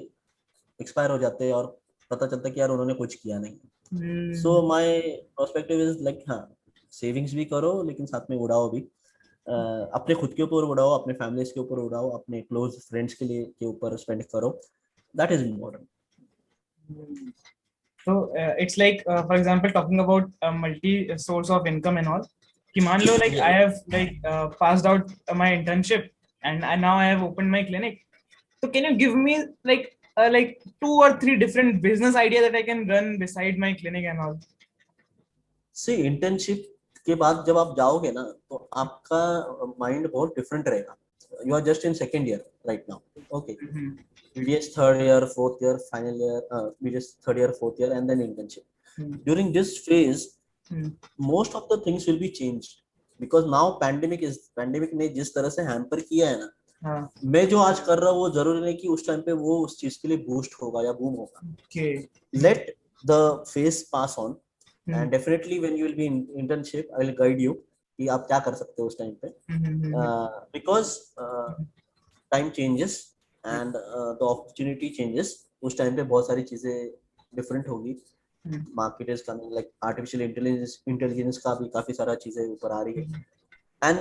एक्सपायर हो जाते हैं और पता चलता है कि यार उन्होंने कुछ किया नहीं. So my perspective is like हाँ, सेविंग्स भी करो लेकिन साथ में उड़ाओ भी. अपने खुद के ऊपर उड़ाओ, अपने फैमिलीज के ऊपर उड़ाओ, अपने क्लोज फ्रेंड्स के लिए के ऊपर स्पेंड करो. That is important. So it's like for example talking about multi source of income and all. कि मान लो like I have like passed out my internship and now I have opened my clinic. So can you give me like 2 or 3 different business idea that I can run beside my clinic and all? See, internship के बाद जब आप जाओगे ना तो आपका mind बहुत different रहेगा. You are just in second year right now. Okay. BDS third year, fourth year, final year, BDS third year, fourth year, and then internship. During this phase, most of the things will be changed because now pandemic ने जिस तरह से hamper किया है ना, मैं जो आज कर रहा हूँ वो जरूरी नहीं कि उस टाइम पे वो उस चीज के लिए बूस्ट होगा या बूम होगा. Let the phase pass on, and definitely when you will be in internship, I will guide you कि आप क्या कर सकते हो उस टाइम पे. Because time changes and the opportunity changes. उस टाइम पे बहुत सारी चीजें डिफरेंट होगी. Market is coming, like artificial intelligence का भी काफी सारा चीजें ऊपर आ रही है. And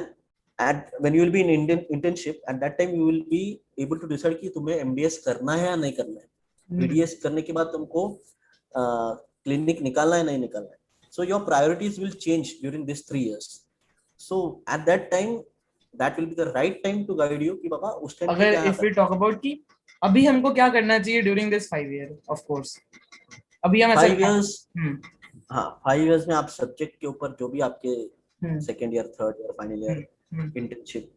when you will be in internship, at that time you will be able to decide कि तुम्हें MDS करना है या नहीं करना है. BDS करने के बाद तुमको क्लिनिक निकालना है नहीं निकालना है. So your priorities will change during these 3 years. So at that time, that will be the right time to guide you कि बाबा उस टाइम पे क्या. अगर if we talk about कि अभी हमको क्या करना चाहिए during this 5 year, of course अभी हम 5 years, हाँ 5 years में आप सब्जेक्ट के ऊपर जो भी आपके second year, third year, final year, internship,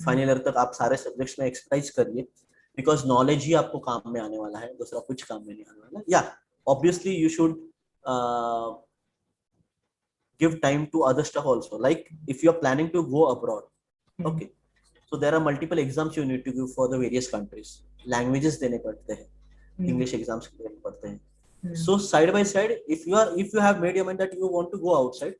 final year तक आप सारे सब्जेक्ट्स में एक्सरसाइज करिए बिकॉज नॉलेज ही आपको काम में आने वाला है, दूसरा कुछ काम में नहीं आने वाला. या obviously you should give time to other stuff also, like if you are planning to go abroad. Okay, so there are multiple exams you need to give for the various countries. Languages देने पड़ते हैं, English exams देने पड़ते हैं. So side by side, if you have made your mind that you want to go outside,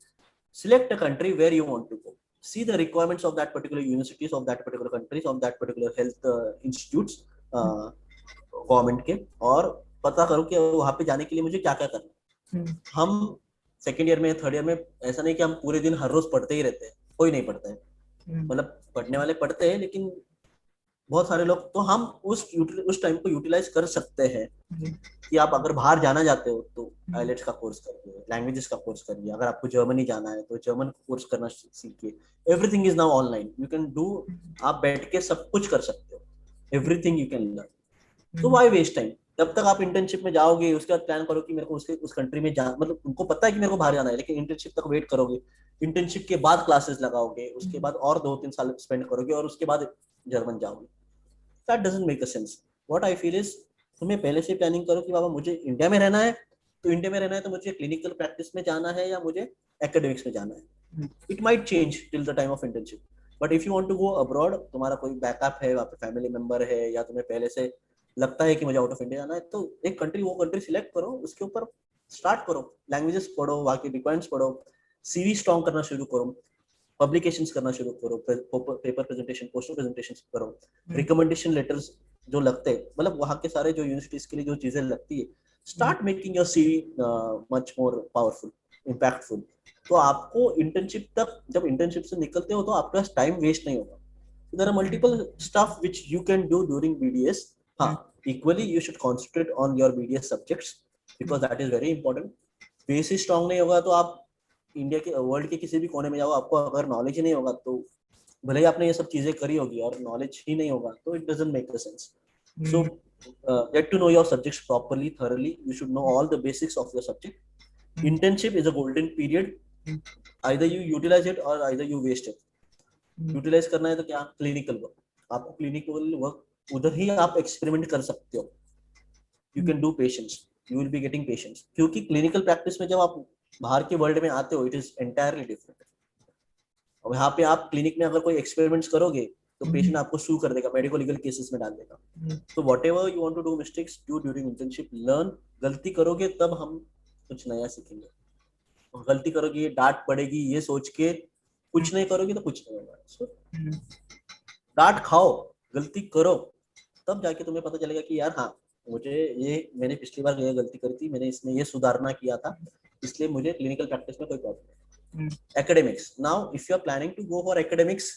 select a country where you want to go. see the requirements of that particular universities, of that particular countries, of that particular health institutes government के, और पता करो कि वहां पे जाने के लिए मुझे क्या क्या करना है। हम सेकेंड ईयर में, थर्ड ईयर में ऐसा नहीं कि हम पूरे दिन हर रोज पढ़ते ही रहते हैं, कोई नहीं पढ़ता है, मतलब पढ़ने वाले पढ़ते हैं, लेकिन बहुत सारे लोग, तो हम उस टाइम को यूटिलाइज कर सकते हैं कि आप अगर बाहर जाना चाहते हो तो आईलेट्स का कोर्स करिए, लैंग्वेजेस का कोर्स करिए, अगर आपको जर्मनी जाना है तो जर्मन कोर्स करना सीखिए। Everything is now online, you can do, आप बैठ के सब कुछ कर सकते हो, एवरीथिंग यू कैन लर्न। तो व्हाई वेस्ट टाइम? जब तक आप इंटर्नशिप में जाओगे, उसके बाद प्लान करो कि मेरे को उस कंट्री में जाना, मतलब उनको पता है कि मेरे को बाहर जाना है, लेकिन इंटर्नशिप तक वेट करोगे, इंटर्नशिप के बाद क्लासेस लगाओगे, उसके बाद और 2-3 साल स्पेंड करोगे, और उसके बाद जर्मन जाओगे। That doesn't make a sense. What I feel is, तुम्हें पहले से प्लानिंग करो कि बाबा मुझे इंडिया में रहना है, तो इंडिया में रहना है तो मुझे क्लिनिकल प्रैक्टिस में जाना है या मुझे एकेडमिक्स में जाना है। It might change till the time of internship. But if you want to go abroad, तुम्हारा कोई बैकअप है, वहाँ पे फैमिली मेंबर है, या तुम्हें पहले से लगता है कि मुझे आउट ऑफ इंडिया जाना है, तो एक कंट्री, वो कंट्री सिलेक्ट करो, उसके ऊपर स्टार्ट करो, लैंग्वेजेस पढ़ो, वहाँ की रिक्वायरमेंट्स पढ़ो, सीवी स्ट्रॉन्ग करना शुरू करो, पब्लिकेशंस करना शुरू करो, पेपर प्रेजेंटेशन, पोस्टर प्रेजेंटेशन करो, रिकमेंडेशन लेटर्स जो लगते हैं, मतलब वहाँ के सारे जो यूनिवर्सिटीज के लिए जो चीजें लगती है, start making your CV much more powerful, impactful. तो आपको इंटर्नशिप तक, जब इंटर्नशिप से निकलते हो तो आपके पास टाइम वेस्ट नहीं होगा। There are multiple stuff which you can do during BDS. हाँ, equally you should concentrate on your BDS subjects because that is very important. Basis strong नहीं होगा तो आप इंडिया के, वर्ल्ड के किसी भी कोने में जाओ, आपको अगर नॉलेज ही नहीं होगा, तो भले ही आपने ये सब चीजें करी होगी और नॉलेज ही नहीं होगा, तो it doesn't make a sense. So get to know your subjects properly, thoroughly. You should know all the basics of your subject. Internship is a golden period. Either you utilize it or either you waste it. Utilise करना है तो क्या, clinical work, आपको clinical work उधर ही आप experiment कर सकते हो। You can do patients, you will be getting patients, क्योंकि क्लिनिकल प्रैक्टिस में जब आप बाहर के वर्ल्ड में आते हो, इट इज एंटायरली डिफरेंट। अब यहाँ पे आप क्लिनिक में अगर कोई एक्सपेरिमेंट्स करोगे तो पेशेंट आपको सू कर देगा, मेडिको लीगल केसेस में डाल देगा। तो whatever you want to do mistakes, do during internship, learn. गलती करोगे तब हम कुछ नया सीखेंगे, गलती करोगे, डांट पड़ेगी ये सोच के कुछ नहीं करोगे तो कुछ नहीं होगा। सो डांट खाओ, गलती करो, तब जाके तुम्हें पता चलेगा कि यार हाँ, मुझे ये, मैंने पिछली बार ये गलती करी थी, मैंने इसमें ये सुधारना किया था, इसलिए मुझे क्लिनिकल प्रैक्टिस में कोई प्रॉब्लम नहीं। Academics, now if you are planning to go for academics,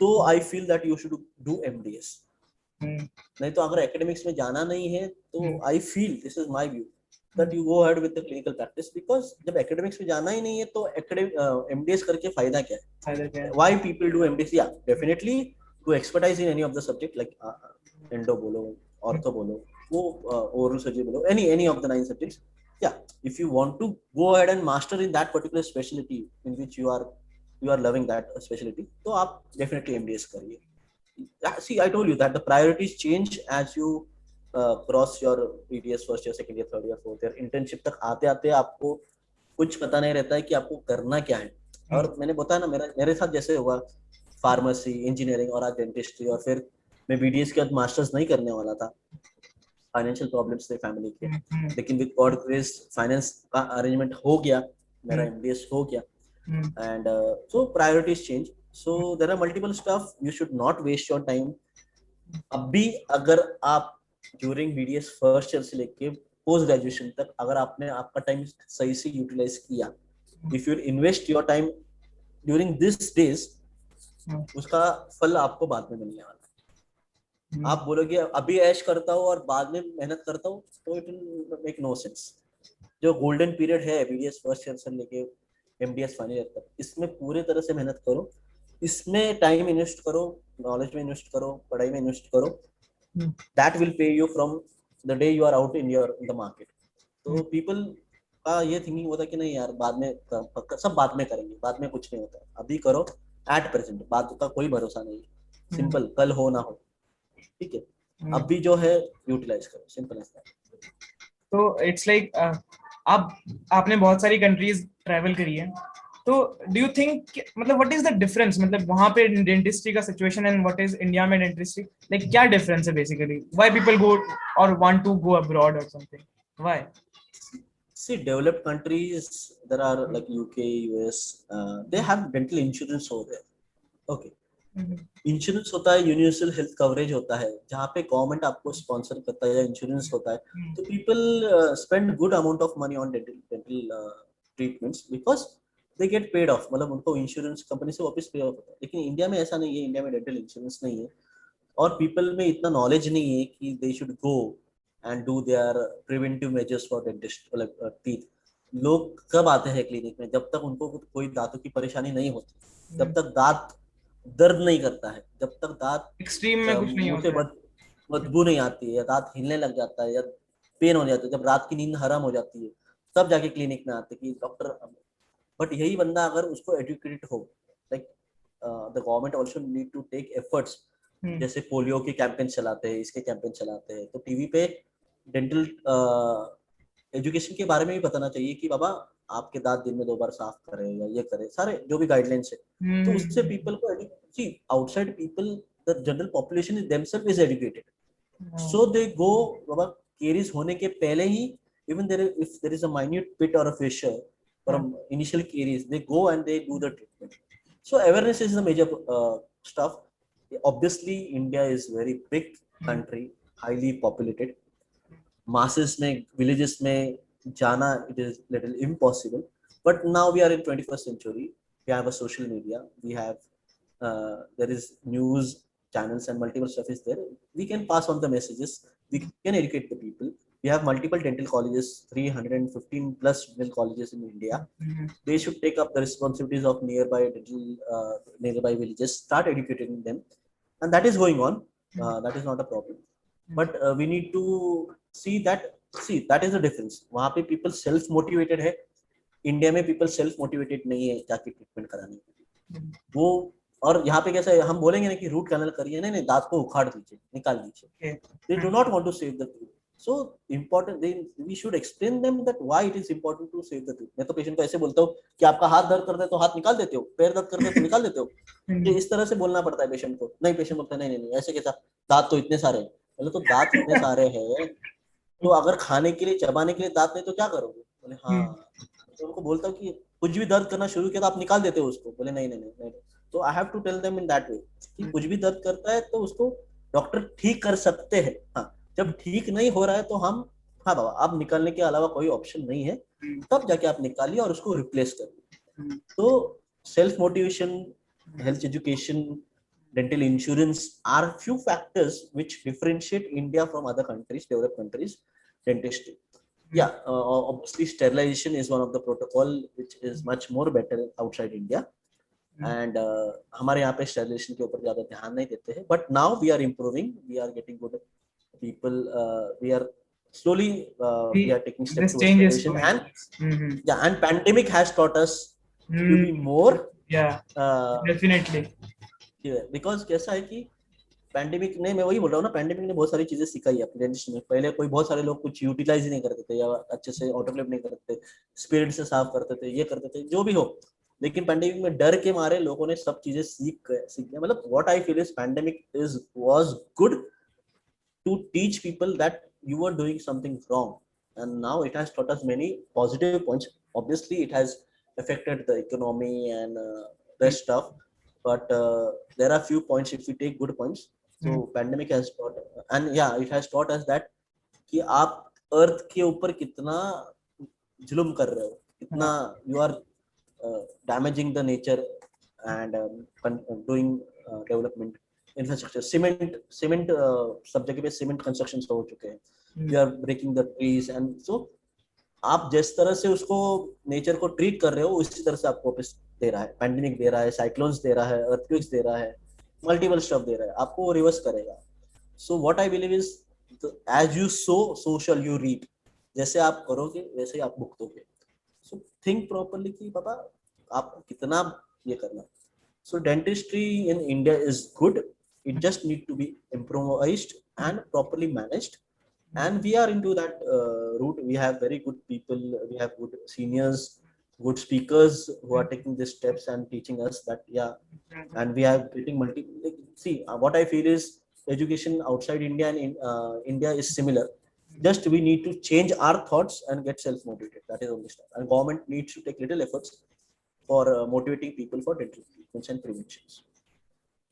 तो I feel that you should do MDS. नहीं तो अगर एकेडमिक्स में जाना नहीं है तो I feel, this is my view, that you go ahead with the clinical practice, because जब academics में जाना ही नहीं है तो MDS करके फायदा क्या है? Why people do MDS? Yeah, definitely to expertise in any of the subject like endo बोलो, ortho बोलो, वो oral surgery बोलो, any of the 9 subjects. Yeah, if you want to go ahead and master in that particular specialty in which you are loving that specialty, तो आप definitely MDS करिए. See, I told you that the priorities change as you cross your BDS first year, second year, third year, fourth year. Internship तक आते आते आपको कुछ पता नहीं रहता है कि आपको करना क्या है। और मैंने बताया ना, मेरे साथ जैसे हुआ फार्मेसी, इंजीनियरिंग और आज डेंटिस्ट्री, और फिर मैं बीडीएस के बाद मास्टर्स नहीं करने वाला था, फाइनेंशियल प्रॉब्लम्स थे फैमिली के, लेकिन विद गॉड ग्रेस फाइनेंस का अरेंजमेंट हो गया, मेरा एमडीएस हो गया, and so priorities change. So there are multiple stuff, you should not waste your time. अब भी अगर आप ड्यूरिंग बीडीएस फर्स्ट ईयर से लेके पोस्ट ग्रेजुएशन तक अगर आपने आपका टाइम सही से यूटिलाइज किया, if you invest your time during this days, उसका फल आपको बाद में मिलने वाला है। आप बोलोगे अभी ऐश करता हूँ और बाद में मेहनत करता हूँ, तो it will make no sense. जो गोल्डन पीरियड है बीडीएस फर्स्ट ईयर से लेके एमडीएस फाइनल ईयर तक, इसमें पूरे तरह से मेहनत करो, इसमें टाइम इन्वेस्ट करो, नॉलेज में इन्वेस्ट करो, पढ़ाई में इन्वेस्ट करो। That will pay you from the day you are out in the market. तो people का ये थिंकिंग होता है कि नहीं यार बाद में, सब बाद में करेंगे, बाद में कुछ नहीं होता, अभी करो at present, बाद का कोई भरोसा नहीं है, सिंपल, कल हो ना हो, ठीक है, अभी जो है यूटिलाइज करो, सिंपल एज दैट। तो इट्स लाइक आपने बहुत सारी कंट्रीज ट्रैवल करी है, तो डू यू थिंक, मतलब व्हाट इज द डिफरेंस, मतलब वहां पे डेंटिस्ट्री का situation and what is India में डेंटिस्ट्री, लाइक क्या डिफरेंस है बेसिकली, व्हाई पीपल गो और वांट टू गो अब्रॉड और something, why? See, developed countries, there are like UK, US, they have dental insurance over there. Okay. Insurance होता है, universal health coverage होता है, जहाँ पे गवर्नमेंट आपको स्पॉन्सर करता है या इंश्योरेंस होता है, तो people spend good amount of money on dental treatments because they get paid of, मतलब उनको इंश्योरेंस कंपनी से वापस पे ऑफ होता है. लेकिन इंडिया में ऐसा नहीं है, इंडिया में डेंटल इंश्योरेंस नहीं है और पीपल में इतना नॉलेज नहीं है कि they should go and do their preventive measures for dentist, मतलब टीथ. लोग कब आते हैं क्लिनिक में? जब तक उनको कोई दांतों की परेशानी नहीं होती, जब तक दांत दर्द नहीं करता है, जब तक दांत एक्सट्रीम में कुछ नहीं मुंह से होता है, बदबू नहीं आती है, दांत हिलने लग जाता है या पेन हो जाता है, जब रात की नींद हराम हो जाती है, तब जाके क्लिनिक में आते कि डॉक्टर. बट यही बंदा अगर उसको एजुकेटेड हो, like the government also need to take efforts, जैसे पोलियो के कैंपेन चलाते हैं, इसके कैंपेन चलाते हैं, तो टीवी पे डेंटल एजुकेशन के बारे में भी बताना चाहिए कि बाबा आपके दांत दिन में 2 बार साफ करें या ये करें, सारे जो भी गाइडलाइंस है. तो उससे पीपल को see outside people, the general population is themselves is educated, so they go बाबा केरीज होने के पहले ही, even there if there is a minute pit और a fissure from initial caries, they go and they do the treatment. So awareness is the major stuff. Obviously India is very big country, highly populated, masses में, villages में जाना it is little impossible, but now we are in 21st century, we have a social media, we have there is news channels and multiple stuff is there, we can pass on the messages, we can educate the people. We have multiple dental colleges, 315 plus dental colleges in India. They should take up the responsibilities of nearby dental nearby villages, start educating them, and that is going on. That is not a problem, but we need to see that that is the difference. वहाँ पे people self motivated है, India में people self motivated नहीं है जाके treatment कराने के लिए. वो और यहाँ पे कैसा है, हम बोलेंगे ना कि रूट कैनल करिए, नहीं नहीं, दांत को उखाड़ दीजिए, निकाल दीजिए. They do not want to save the tooth. So important, we should explain them that why it is important to save the tooth. मैं तो पेशेंट को ऐसे बोलता हूँ कि आपका हाथ दर्द करता है तो हाथ निकाल देते हो, पैर दर्द करता है तो निकाल देते हो. ये इस तरह से बोलना पड़ता है पेशेंट को. नहीं, पेशेंट बोलता है नहीं नहीं नहीं, ऐसे कैसा, दांत तो इतने सारे हैं. बोले तो दांत इतने सारे हैं तो अगर खाने के लिए, चबाने के लिए दांत नहीं तो क्या करोगे? बोले हाँ. तो उनको बोलता हूँ कि कुछ भी दर्द करना शुरू किया तो आप निकाल देते हो उसको. बोले नहीं नहीं नहीं. तो I have to tell them in that way कि कुछ भी दर्द करता है तो उसको डॉक्टर ठीक कर सकते हैं. हाँ, जब ठीक नहीं हो रहा है तो हम, हाँ बाबा आप निकालने के अलावा कोई ऑप्शन नहीं है, तब जाके आप निकालिए और उसको रिप्लेस करिए. तो self motivation, health education, dental insurance are few factors which differentiate India from other countries, developed countries, dentistry. Yeah, obviously sterilization is one of the protocol which is much more better outside India. And हमारे यहाँ पे sterilization के ऊपर ज़्यादा ध्यान नहीं देते हैं. But now we are improving, we are getting good people, we are slowly we are taking steps towards sterilization. And yeah, and pandemic has taught us to be more. Yeah, definitely. Because कैसा है कि pandemic ने, मैं वही बोल रहा हूँ ना, पैंडेमिक ने बहुत सारी चीजें सिखाई अपने डेंटिस्ट में. पहले कोई बहुत सारे लोग कुछ यूटिलाइज ही नहीं करते थे या अच्छे से ऑटोक्लेव नहीं करते थे, स्पिरिट से साफ करते थे, ये करते थे, जो भी हो. लेकिन पैंडेमिक में डर के मारे लोगों ने सब चीजें सीख गए. मतलब what I feel is pandemic is was good to teach people that you are doing something wrong, and now it has taught us many positive points. Obviously it has affected the economy and rest stuff, but there are few points if we take good points. So pandemic has taught, and yeah, it has taught us that कि आप अर्थ के ऊपर कितना जुल्म कर रहे हो, कितना you are damaging the nature and doing development infrastructure. Cement सब जगह पे cement constructions हो चुके हैं. You are breaking the trees, and so आप जिस तरह से उसको नेचर को ट्रीट कर रहे हो उसी तरह से आपको वापस दे रहा है. पैंडेमिक दे रहा है, साइक्लोन्स दे रहा है, अर्थक्वेक्स दे रहा है, मल्टीपल स्टफ दे रहा है, आपको रिवर्स करेगा. So what I believe is as you sow so shall you reap. जैसे आप करोगे वैसे ही आप भुगतोगे. सो थिंक प्रॉपर्ली कि पापा आपको कितना ये करना. So dentistry in India is good, it just need to be improvised and properly managed. And we are into that route. We have very good people, we have good seniors, good speakers who are taking these steps and teaching us that, yeah, and we are getting see, what I feel is education outside India and in India is similar. Just we need to change our thoughts and get self-motivated. That is only step. And government needs to take little efforts for motivating people for dental treatments and preventions.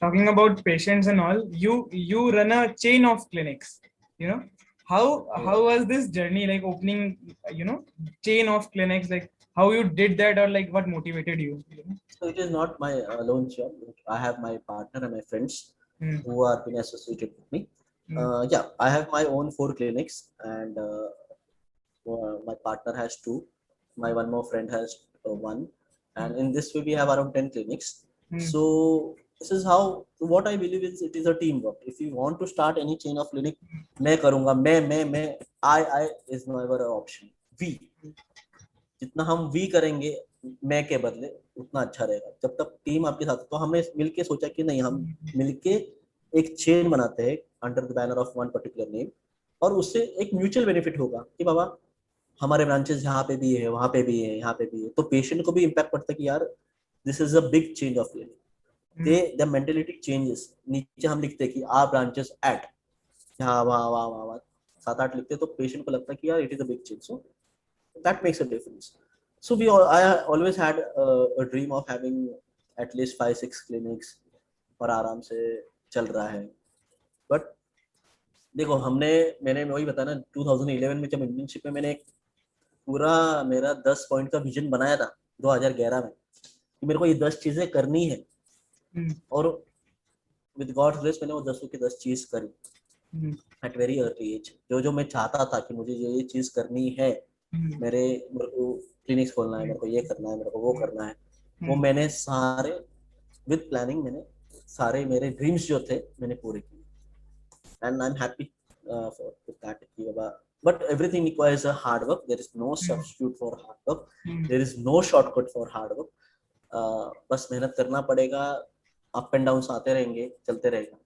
Talking about patients and all, you run a chain of clinics, you know. How was this journey, like opening, you know, chain of clinics, like how you did that, or like what motivated you, you know? So it is not my alone job. I have my partner and my friends who are been associated with me. Yeah, I have my own 4 clinics, and my partner has 2. My one more friend has 1, and in this way we have around 10 clinics. So this is how, what I believe is, it is a teamwork. If you want to start any chain of clinic, मैं करूँगा, मैं I is never an option. We, जितना हम we करेंगे मैं के बदले, उतना अच्छा रहेगा. जब तक टीम आपके साथ, तो हमने मिलके सोचा कि नहीं, हम मिलके एक चेन बनाते हैं under the banner of one particular name, और उससे एक म्यूचुअल बेनिफिट होगा कि बाबा हमारे ब्रांचेस यहाँ पे भी है, वहाँ पे भी है, यहाँ पे भी है, तो पेशेंट को भी इम्पैक्ट पड़ता है कि यार this is a big change of clinic. The mentality changes. नीचे हम लिखते हैं कि आर ब्रांचेस एट, यहाँ वहाँ वहाँ वहाँ 7-8 लिखते हैं, तो पेशेंट को लगता है कि यार it is a big change. So that makes a difference. So I always had a dream of having at least 5-6 clinics, और आराम से चल रहा है. बट देखो, मैंने वही बताया ना, 2011 में जब इंटर्नशिप में मैंने एक पूरा मेरा 10 पॉइंट का विजन बनाया था 2011 में कि मेरे को ये 10 चीजें करनी है, और विद गॉड्स ग्रेस मैंने वो 10 की 10 चीज करी एट वेरी अर्ली एज. जो मैं चाहता था कि मुझे ये चीज करनी है, मेरे को क्लिनिक्स खोलना है, मेरे को ये करना है, मेरे को वो करना है, वो मैंने सारे विद प्लानिंग, मैंने सारे मेरे ड्रीम्स जो थे मैंने पूरे किए. And I am happy for that कि बाबा, but everything requires a hard work. There is no substitute for hard work, there is no shortcut for hard work. बस मेहनत करना पड़ेगा. अप एंड डाउन आते रहेंगे, चलते रहेगा.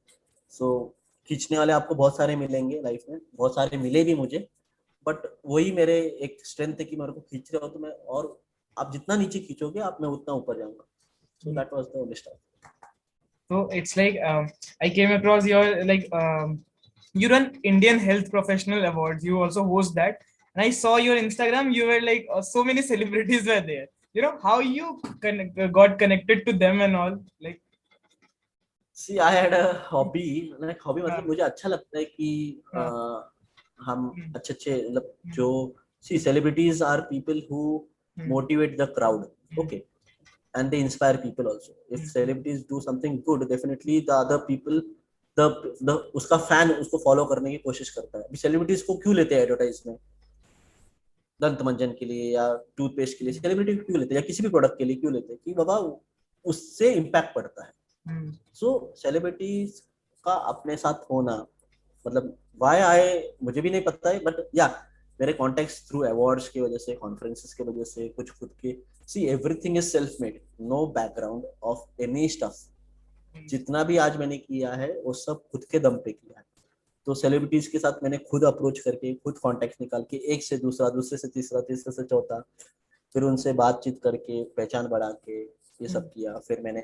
सो खींचने वाले आपको बहुत सारे मिलेंगे लाइफ में, बहुत सारे मिले भी मुझे, बट वही मेरे एक स्ट्रेंथ है कि मेरे को खींच रहे हो तो मैं, और आप जितना नीचे खींचोगे आप, मैं उतना ऊपर जाऊंगा. So that was the only start. So it's like I came across your like you run Indian Health Professional Awards. You also host that, and I saw your Instagram. You were like so many celebrities were there. You know how you got connected to them and all, like. See, I had a hobby. like hobby मतलब मुझे अच्छा लगता है कि हम अच्छे मतलब जो, see, celebrities are people who motivate the crowd, okay, and they inspire people also. If celebrities do something good, definitely the other people, the उसका फैन उसको फॉलो करने की कोशिश करता है. अभी सेलिब्रिटीज को क्यों लेते हैं एडवर्टाइज में? दंत मंजन के लिए या टूथपेस्ट के लिए सेलिब्रिटी क्यों लेते हैं, या किसी भी प्रोडक्ट के लिए क्यों लेते हैं? कि बाबा उससे इम्पैक्ट पड़ता है. सो सेलिब्रिटीज का अपने साथ होना, मतलब व्हाई मुझे भी नहीं पता है, बट या मेरे कॉन्टेक्ट्स थ्रू अवार्ड्स की वजह से, कॉन्फ्रेंसेस की वजह से, कुछ खुद के, see everything is self made, no background of any stuff. जितना भी आज मैंने किया है वो सब खुद के दम पे किया है. तो सेलिब्रिटीज के साथ मैंने खुद अप्रोच करके, खुद कॉन्टेक्ट निकाल के, एक से दूसरा, दूसरे से तीसरा, तीसरे से चौथा, फिर उनसे बातचीत करके, पहचान बढ़ा के ये सब किया. फिर मैंने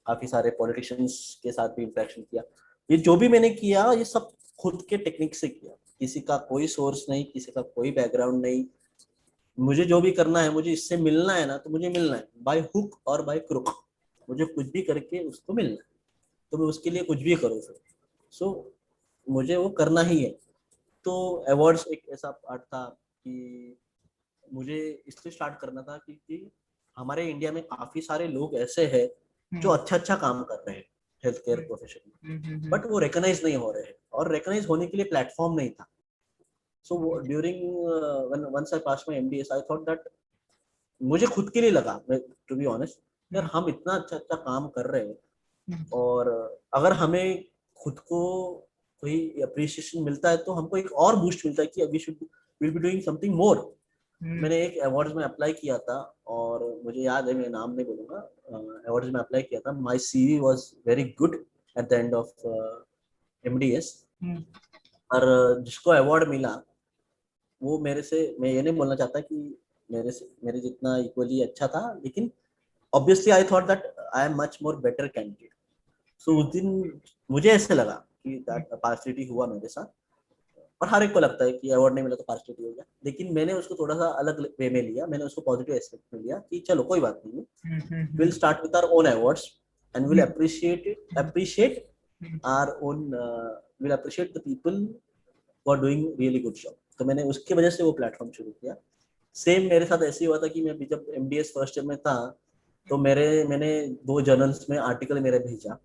काफी सारे पॉलिटिशियंस के साथ भी इंटरेक्शन किया. ये जो भी मैंने किया, ये सब खुद के टेक्निक से किया. किसी का कोई सोर्स नहीं, किसी का कोई बैकग्राउंड नहीं. मुझे जो भी करना है, मुझे इससे मिलना है ना, तो मुझे मिलना है बाय हुक और बाय क्रुक. मुझे कुछ भी करके उसको मिलना है, तो मैं उसके लिए कुछ भी करूँ फिर. सो मुझे वो करना ही है. तो अवार्ड्स एक ऐसा पार्ट था कि मुझे इसलिए स्टार्ट करना था क्योंकि हमारे इंडिया में काफी सारे लोग ऐसे हैं जो अच्छा काम कर रहे हैं हेल्थ केयर प्रोफेशन में, बट वो रिकॉग्नाइज नहीं हो रहे हैं, और रिकॉग्नाइज होने के लिए प्लेटफॉर्म नहीं था. So during once I pass my MBS, I thought that, मुझे खुद के लिए लगा, टू बी ऑनेस्ट, यार हम इतना अच्छा काम कर रहे हैं, और अगर हमें खुद को कोई अप्रिसिएशन मिलता है तो हमको एक और बूस्ट मिलता है कि will be doing something more. मैंने एक अवार्ड्स में अप्लाई किया था, और मुझे याद है, मैं नाम नहीं बोलूंगा, अवार्ड्स में अप्लाई किया था. My CV was very good at the end of MDS, और जिसको अवार्ड मिला वो मेरे से, मैं ये नहीं बोलना चाहता कि मेरे जितना इक्वली अच्छा था, लेकिन obviously I thought that I am much more better candidate. So उस दिन मुझे ऐसे लगा कि दैट पार्सिटी हुआ मेरे साथ. और हर एक को लगता है कि अवार्ड नहीं मिला तो पार्शियलिटी हो गया, लेकिन मैंने उसको थोड़ा सा अलग वे में लिया, मैंने उसको पॉजिटिव एस्पेक्ट में लिया कि चलो कोई बात नहीं, we'll start with our own awards and we'll appreciate our own we'll appreciate the people who are doing really good job. तो मैंने उसकी वजह से वो प्लेटफॉर्म शुरू किया। सेम मेरे साथ ऐसे ही हुआ था कि मैं जब MDS फर्स्ट ईयर में था तो मैंने 2 जर्नल्स में आर्टिकल मेरे भेजा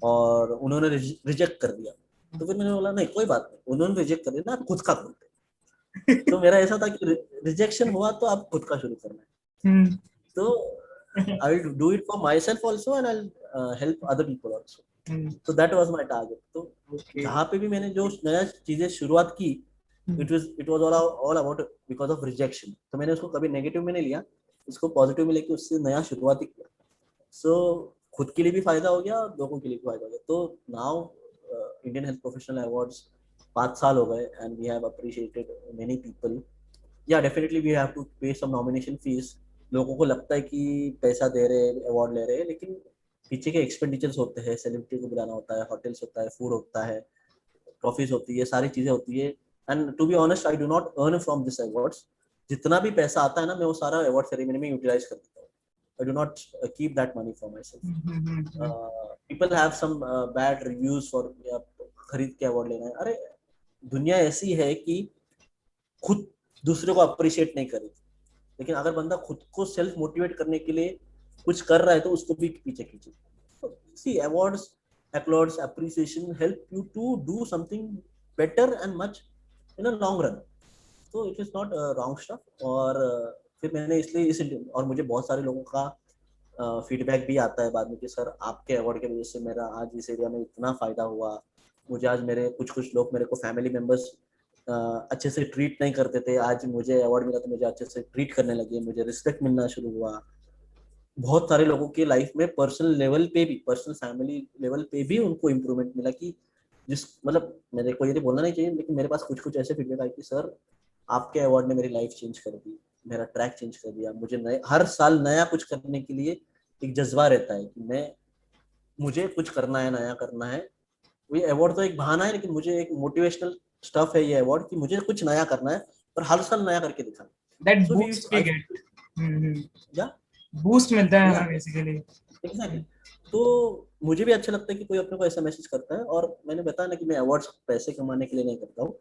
और उन्होंने रिजेक्ट कर दिया। तो फिर मैंने बोला नहीं कोई बात नहीं, उन्होंने रिजेक्ट कर दिया ना, खुद का खोलते। तो मेरा ऐसा था कि रिजेक्शन हुआ तो आप खुद का शुरू करना है। तो I will do it for myself also and I'll help other people also. So that was my target. तो जहाँ पे भी मैंने जो नया चीजें शुरुआत की, it was all about because of rejection. तो मैंने उसको कभी नेगेटिव में नहीं लिया, इसको पॉजिटिव में लेके उससे नया शुरुआत ही किया। So खुद के लिए भी फायदा हो गया और लोगों के लिए भी फायदा हो गया। तो now Indian Health Professional Awards 5 साल हो गए and we have appreciated many people. Yeah, definitely we have to pay some nomination fees. लोगों को लगता है कि पैसा दे रहे हैं, अवार्ड ले रहे हैं, लेकिन पीछे के एक्सपेंडिचर्स होते हैं, सेलिब्रिटी को बुलाना होता है, होटल्स होता है, फूड होता है, ट्रॉफीज होती है, सारी चीजें होती है। And to be honest I do not earn from this awards. जितना भी पैसा आता है ना, मैं वो सारा अवार्ड सेरेमनी में यूटिलाइज कर देता हूँ। I do not keep that money for myself. People have some bad reviews for खरीद के अवार्ड लेना है। अरे दुनिया ऐसी है कि खुद दूसरे को अप्रिशिएट नहीं करेगी, लेकिन अगर बंदा खुद को सेल्फ मोटिवेट करने के लिए कुछ कर रहा है तो उसको भी पीछे खींचे। See, awards, applauds, appreciation help you to do something better and much in a long run. So it is not wrong stuff. और फिर मैंने इसलिए और मुझे बहुत सारे लोगों का फीडबैक भी आता है बाद में कि सर आपके अवार्ड की वजह से मेरा आज इस एरिया में इतना फायदा हुआ। मुझे आज मेरे कुछ लोग मेरे को फैमिली मेंबर्स अच्छे से ट्रीट नहीं करते थे, आज मुझे अवार्ड मिला तो मुझे अच्छे से ट्रीट करने लगे, मुझे रिस्पेक्ट मिलना शुरू हुआ। बहुत सारे लोगों की लाइफ में पर्सनल लेवल पे भी, पर्सनल फैमिली लेवल पे भी उनको इम्प्रूवमेंट मिला कि जिस मतलब मेरे को ये तो बोलना नहीं चाहिए, लेकिन मेरे पास कुछ ऐसे फीडबैक आए कि सर आपके अवार्ड ने मेरी लाइफ चेंज कर दी, मेरा ट्रैक चेंज कर दिया। मुझे हर साल नया कुछ करने के लिए एक जज्बा रहता है कि मुझे कुछ करना है, नया करना है। ये अवार्ड तो एक बहाना है, लेकिन मुझे एक मोटिवेशनल स्टफ है ये अवार्ड कि मुझे कुछ नया करना है और हर साल नया करके दिखाना। That boost we get. या बूस्ट मिलता है हमें बेसिकली। एग्जैक्टली। तो मुझे भी अच्छा लगता है कि कोई अपने को ऐसा मैसेज करता है। और मैंने बताया ना कि मैं अवार्ड्स पैसे कमाने के लिए नहीं करता हूँ,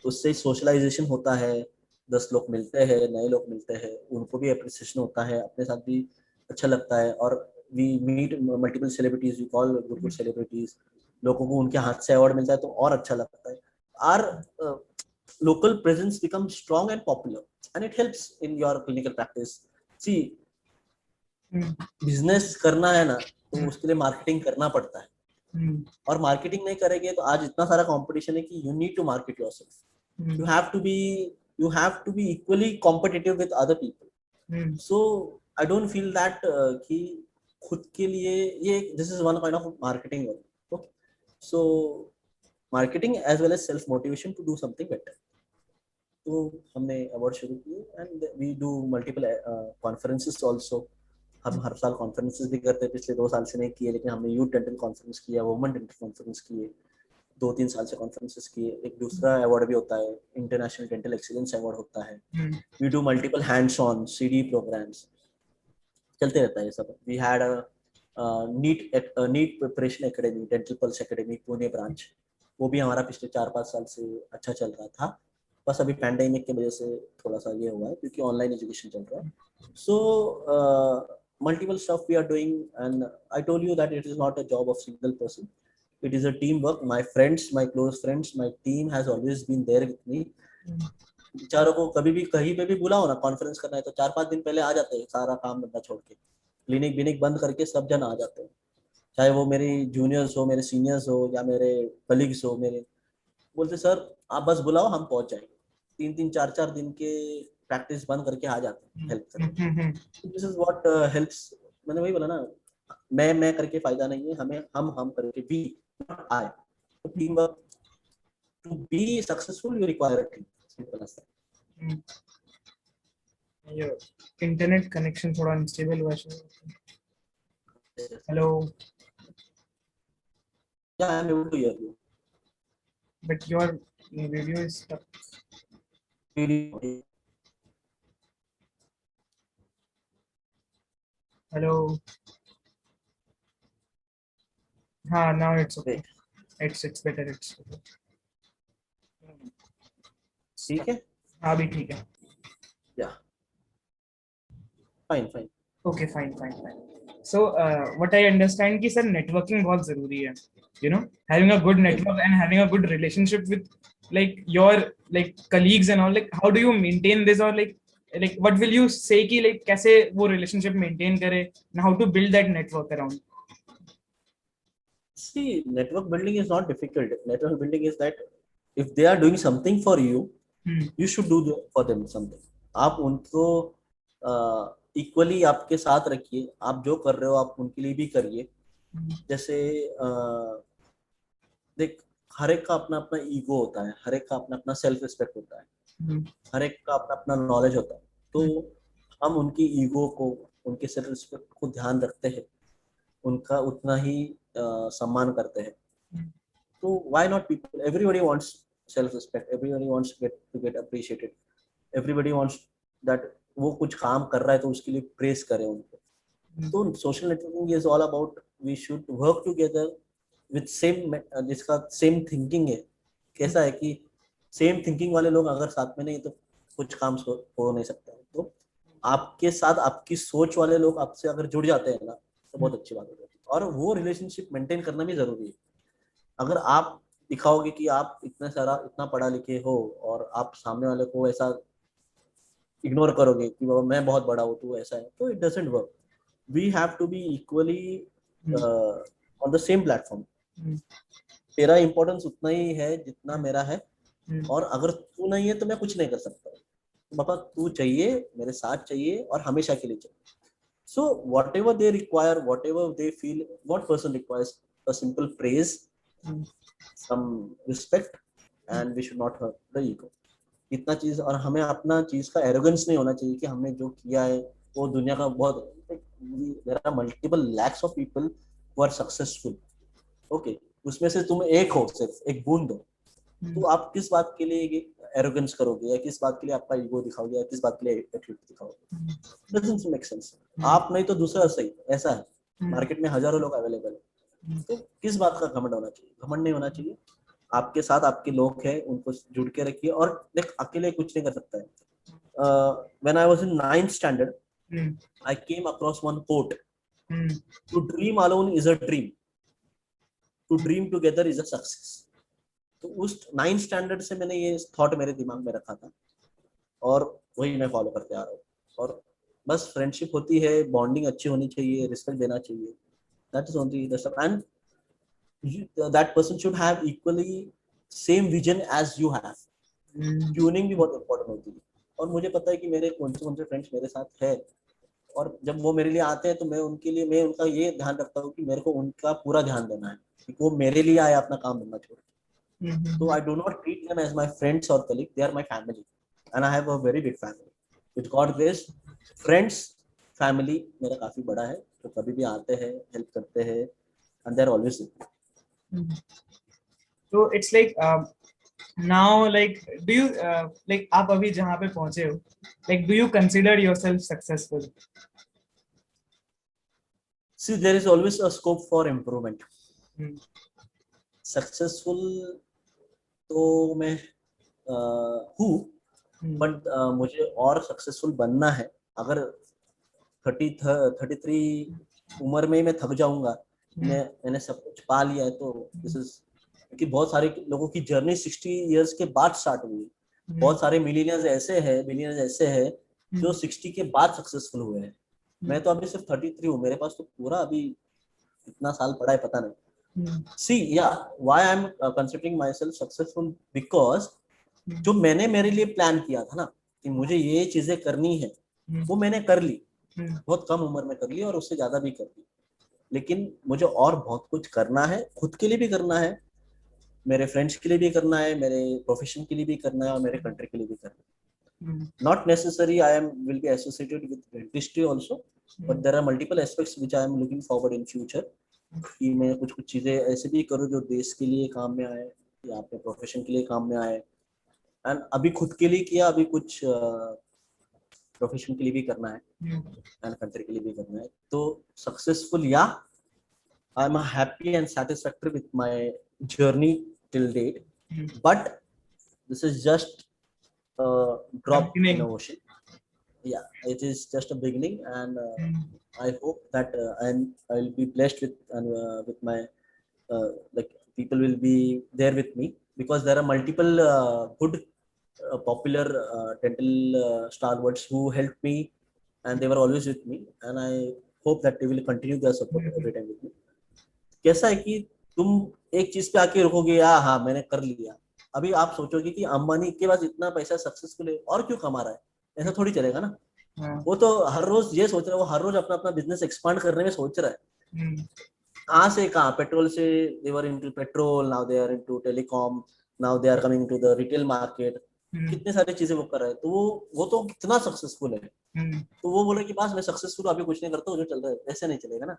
उससे सोशलाइजेशन होता है, 10 लोग मिलते हैं, नए लोग मिलते हैं, उनको भी अप्रिसिएशन होता है, अपने साथ भी अच्छा लगता है। और we meet multiple celebrities, we call good celebrities, लोगों को उनके हाथ से अवार्ड मिलता है तो और अच्छा लगता है। Our local presence become strong and popular and it helps in your clinical practice. See business करना है ना तो उसके लिए मार्केटिंग करना पड़ता है, और मार्केटिंग नहीं करेंगे तो आज इतना सारा कंपटीशन है कि you need to market yourself, you have to be equally competitive with other people. So I don't feel that कि खुद के लिए ये this is one kind of marketing only. Okay, so marketing as well as self motivation to do something better. तो हमने award शुरू किए and we do multiple conferences also. हम हर साल कॉन्फ्रेंसेस भी करते हैं, पिछले 2 साल से नहीं किए, लेकिन हमने यूथ डेंटल कॉन्फ्रेंस किया, वुमेन डेंटल कॉन्फ्रेंस किए, 2-3 साल से कॉन्फ्रेंसेस किए। एक दूसरा अवार्ड भी होता है, इंटरनेशनल डेंटल एक्सीलेंस अवार्ड होता है। We do multiple hands on CD programs, चलते रहता है ये सब। We had NEET preparation academy, dental pulse academy Pune branch, वो भी हमारा पिछले 4-5 साल से अच्छा चल रहा था। बस अभी पैंडेमिक की वजह से थोड़ा सा ये हुआ है क्योंकि ऑनलाइन एजुकेशन चल रहा है। सो multiple stuff we are doing, and I told you that it is not a job of single person, it is a teamwork. My friends, my close friends, my team has always been there with me. बेचारों को कभी भी कहीं पे भी बुलाओ ना, conference करना है तो 4-5 दिन पहले आ जाते हैं, सारा काम धंधा छोड़ के, क्लिनिक बंद करके सब जन आ जाते हैं, चाहे वो मेरी जूनियर्स हो, मेरे सीनियर्स हो या मेरे कलीग्स हो। मेरे बोलते सर आप बस बुलाओ हम पहुंच जाएंगे। 3-3, 4-4 दिन के प्रैक्टिस बंद करके आ जाते हैं हेल्प करने। This is what helps. मैंने वही बोला ना, मैं करके फायदा नहीं है, हमें हम करके भी आए। Team work to be successful you require a team, simple as that. ये इंटरनेट कनेक्शन थोड़ा अनस्टेबल हुआ है। Hello, yeah I am able to hear you. but your video is stuck. Hello. हाँ, now it's okay. It's better. It's okay. ठीक है, हाँ भी ठीक है. yeah, fine. Okay, fine. So what I understand कि सर networking बहुत जरूरी है. You know, having a good network and having a good relationship with like your like colleagues and all. Like, how do you maintain this, or like what will you say कि like कैसे वो relationship maintain करे and how to build that network around. See, network building is not difficult. Network building is that if they are doing something for you, you should do for them something. आप उनको equally आपके साथ रखिए. आप जो कर रहे हो आप उनके लिए भी करिए. जैसे देख, हर एक का अपना अपना ईगो होता है, हर एक का अपना अपना सेल्फ रिस्पेक्ट होता है, हर एक का अपना अपना नॉलेज होता है. तो हम उनकी ईगो को, उनके सेल्फ रिस्पेक्ट को ध्यान रखते हैं, उनका उतना ही सम्मान करते हैं. तो why not people? Everybody wants self respect, everybody wants to get appreciated, everybody wants that वो कुछ काम कर रहा है तो उसके लिए प्रेस करें उनको. तो social networking is all about we should work together with same, जिसका सेम थिंकिंग है. कैसा है कि सेम थिंकिंग वाले लोग अगर साथ में नहीं तो कुछ काम हो नहीं सकता है. तो आपके साथ आपकी सोच वाले लोग आपसे अगर जुड़ जाते हैं ना तो बहुत अच्छी बात होती है. और वो रिलेशनशिप मेंटेन करना भी जरूरी है. अगर आप दिखाओगे कि आप इतना पढ़ा लिखे हो और आप सामने वाले को ऐसा इग्नोर करोगे कि बाबा मैं बहुत बड़ा हूँ तू ऐसा है, तो it doesn't work. We have to be equally on the same platform. तेरा इंपॉर्टेंस उतना ही है जितना मेरा है, और अगर तू नहीं है तो मैं कुछ नहीं कर सकता. बाबा तू चाहिए, मेरे साथ चाहिए और हमेशा के लिए चाहिए. So whatever they require, whatever they feel, what person requires a simple praise, some respect, and we should not hurt the ego. इतना चीज. और हमें अपना चीज का एरोगेंस नहीं होना चाहिए कि हमने जो किया है वो दुनिया का बहुत. there are multiple lakhs of people who are successful. Okay, उसमें से तुम एक हो, सिर्फ एक बूंद हो, तो आप किस बात के लिए एरोगेंस करोगे, या किस बात के लिए आपका ईगो दिखाओगे, या किस बात के लिए एटीट्यूड दिखाओगे? Doesn't make sense. आप नहीं तो दूसरा सही. ऐसा है, मार्केट में हजारों लोग अवेलेबल है, तो किस बात का घमंड होना चाहिए? घमंड नहीं होना चाहिए. आपके साथ आपके लोग हैं, उनको जुड़ के रखिए. और देख, अकेले कुछ नहीं कर सकता है. When I was in 9th standard, I came across one quote. To dream alone is a dream. To dream together is a success. तो उस 9th standard से मैंने ये थॉट मेरे दिमाग में रखा था और वही मैं फॉलो करते आ रहा हूँ. और बस फ्रेंडशिप होती है, बॉन्डिंग अच्छी होनी चाहिए, रिस्पेक्ट देना चाहिए. That is only the stuff. And that person should have equally same vision as you have. Tuning भी बहुत इंपॉर्टेंट होती है. और मुझे पता है कि मेरे कौन से फ्रेंड्स मेरे साथ है, और जब वो मेरे लिए आते हैं तो मैं उनका ये ध्यान रखता हूँ कि मेरे को उनका पूरा ध्यान देना है, कि वो मेरे लिए आए अपना काम बनना छोड़. So I do not treat them as my friends or colleagues. They are my family, and I have a very big family. With God grace, friends, family मेरा काफी बड़ा है, तो कभी भी आते हैं, हेल्प करते हैं, and they are always with me. So it's like now, like, do you like आप अभी जहाँ पे पहुँचे हो, like, do you consider yourself successful? See, there is always a scope for improvement. Successful तो मैं हूँ, बट मुझे और सक्सेसफुल बनना है. अगर 33 उम्र में मैं थक जाऊंगा, मैंने सब कुछ पा लिया है, तो दिस इज, क्योंकि बहुत सारे लोगों की जर्नी 60 इयर्स के बाद स्टार्ट हुई. बहुत सारे बिलियनर्स ऐसे हैं जो 60 के बाद सक्सेसफुल हुए हैं. मैं तो अभी सिर्फ 33 हूँ. मेरे पास तो पूरा अभी कितना साल पड़ा है पता नहीं. See, yeah, why I'm considering myself successful, because जो मैंने मेरे लिए प्लान किया था ना कि मुझे ये चीजें करनी है, वो मैंने कर ली. बहुत कम उम्र में कर ली और उससे ज्यादा भी कर ली. लेकिन मुझे और बहुत कुछ करना है, खुद के लिए भी करना है, मेरे फ्रेंड्स के लिए भी करना है, मेरे प्रोफेशन के लिए भी करना है, और मेरे कंट्री के लिए भी करना है. Not necessary I will be associated with dentistry also, but there are multiple aspects which I am looking forward in future. कि मैं कुछ चीजें ऐसे भी करूँ जो देश के लिए काम में आए, या अपने प्रोफेशन के लिए काम में आए, एंड अभी खुद के लिए किया, अभी कुछ प्रोफेशन के लिए भी करना है एंड कंट्री के लिए भी करना है. तो सक्सेसफुल, या I am happy and satisfactory with my journey till date, but this is just a drop in the ocean. Yeah, it is just a beginning, and I hope that I'll be blessed with my like people will be there with me, because there are multiple good popular dental stalwarts who helped me, and they were always with me, and I hope that they will continue their support every time with me. कैसा है कि तुम एक चीज पे आके रुकोगे, या हाँ मैंने कर लिया, अभी आप सोचोगे कि अंबानी के पास इतना पैसा सक्सेसफुल है और क्यों कमा रहा है, ऐसा थोड़ी चलेगा ना. वो तो हर रोज ये सोच रहा है, वो हर रोज अपना अपना बिजनेस एक्सपांड करने में सोच रहा है. कहाँ से कहाँ, पेट्रोल से they were into petrol, now they are into telecom, now they are coming to the retail market. कितने सारी चीजें वो कर रहे हैं, तो वो तो कितना सक्सेसफुल है. तो वो बोले कि बस मैं सक्सेसफुल अभी कुछ नहीं करता, जो चल रहा है ऐसे नहीं चलेगा ना.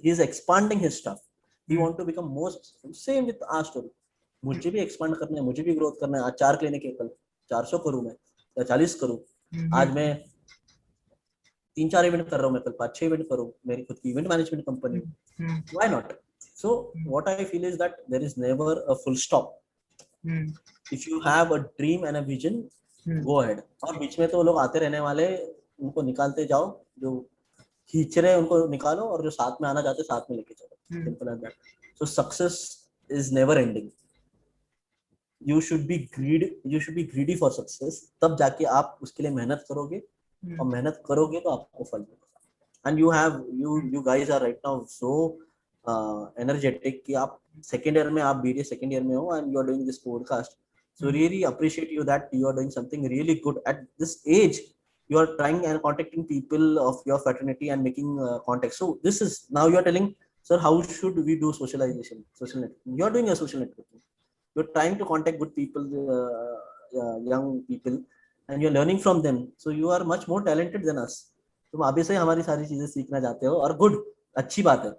he is expanding his stuff, he want to become more successful. same with our story. मुझे भी एक्सपांड करना है, मुझे भी ग्रोथ करना है. आज 4 क्लिनिक है, कल 400 करूं मैं या 40 करूं. आज मैं 3-4 इवेंट कर रहा हूँ, मैं कल 5-6 इवेंट करूँ, मेरी खुद की event management company. Why not? So what I feel is that there is never a full stop. If you have a dream and a vision, go ahead. और बीच में तो लोग आते रहने वाले, उनको निकालते जाओ, जो खींच रहे हैं उनको निकालो, और जो साथ में आना चाहते साथ में लेके चलो. Simple as that. So success is never ending. you should be greedy for success. तब जाके आप उसके लिए मेहनत करोगे, और मेहनत करोगे तो आपको फल मिलेगा. and you guys are right now so energetic कि आप सेकेंड ईयर में, आप BDA सेकेंड ईयर में हो, and you are doing this podcast. So really appreciate you that you are doing something really good at this age. You are trying and contacting people of your fraternity and making contact. So this is, now you are telling, sir, how should we do social networking? You are doing a social networking. You're trying to contact good people, young people, and you're learning from them. So you are much more talented than us. तुम अभी से हमारी सारी चीजें सीखना चाहते हो, और गुड, अच्छी बात है,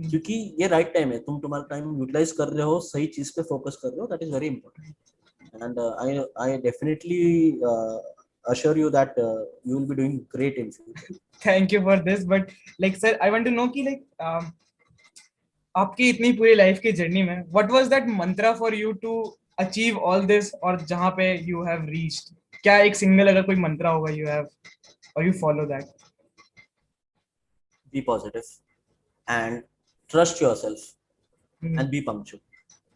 क्योंकि ये राइट टाइम है. तुम तुम्हारा टाइम यूटिलाइज कर रहे हो, सही चीज पे फोकस कर रहे हो. That is very important. And I definitely assure you that you will be doing great in future. Thank you for this, but like sir, I want to know कि like आपकी इतनी पूरी लाइफ की journey में what was that mantra for you to achieve all this, और जहाँ पे you have reached, क्या एक सिंगल अगर कोई मंत्रा होगा you have or you follow that? Be positive and trust yourself and be punctual.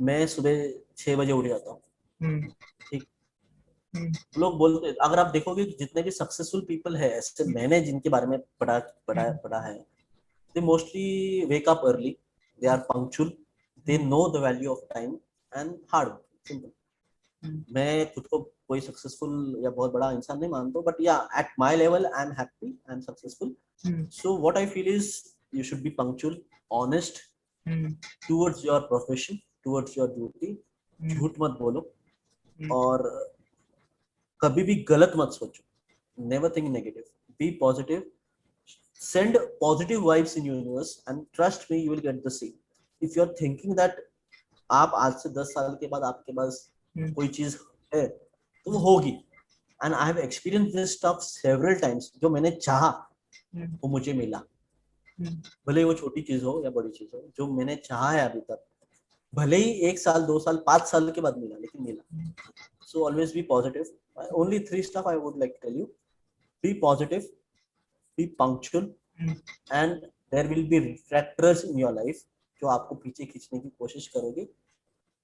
मैं सुबह 6 बजे उठ जाता हूँ. ठीक. लोग बोलते, अगर आप देखोगे जितने भी सक्सेसफुल पीपल है, ऐसे मैंने जिनके बारे में पढ़ा है, they mostly wake up early, they are punctual, they know the value of time and hard work. Simple. मैं खुद को कोई सक्सेसफुल या बहुत बड़ा इंसान नहीं मानता, but yeah at my level I am happy, I am successful. So what I feel is you should be punctual, honest towards your profession, towards your duty. झूठ मत बोलो, और कभी भी गलत मत सोचो. Never think negative, be positive, send positive vibes in universe, and trust me, you will get the same. If you are thinking that आप आज से 10 साल के बाद आपके पास कोई चीज है, तो वो होगी. and I have experienced this stuff several times. जो मैंने चाहा वो मुझे मिला, भले ही वो छोटी चीज हो या बड़ी चीज हो. जो मैंने चाहा है अभी तक, भले ही 1 साल 2 साल 5 साल के बाद मिला, लेकिन मिला. so always be positive. Only 3 stuff I would like to tell you: be positive, be punctual, and there will be refractors in your life जो आपको पीछे खींचने की कोशिश करोगे.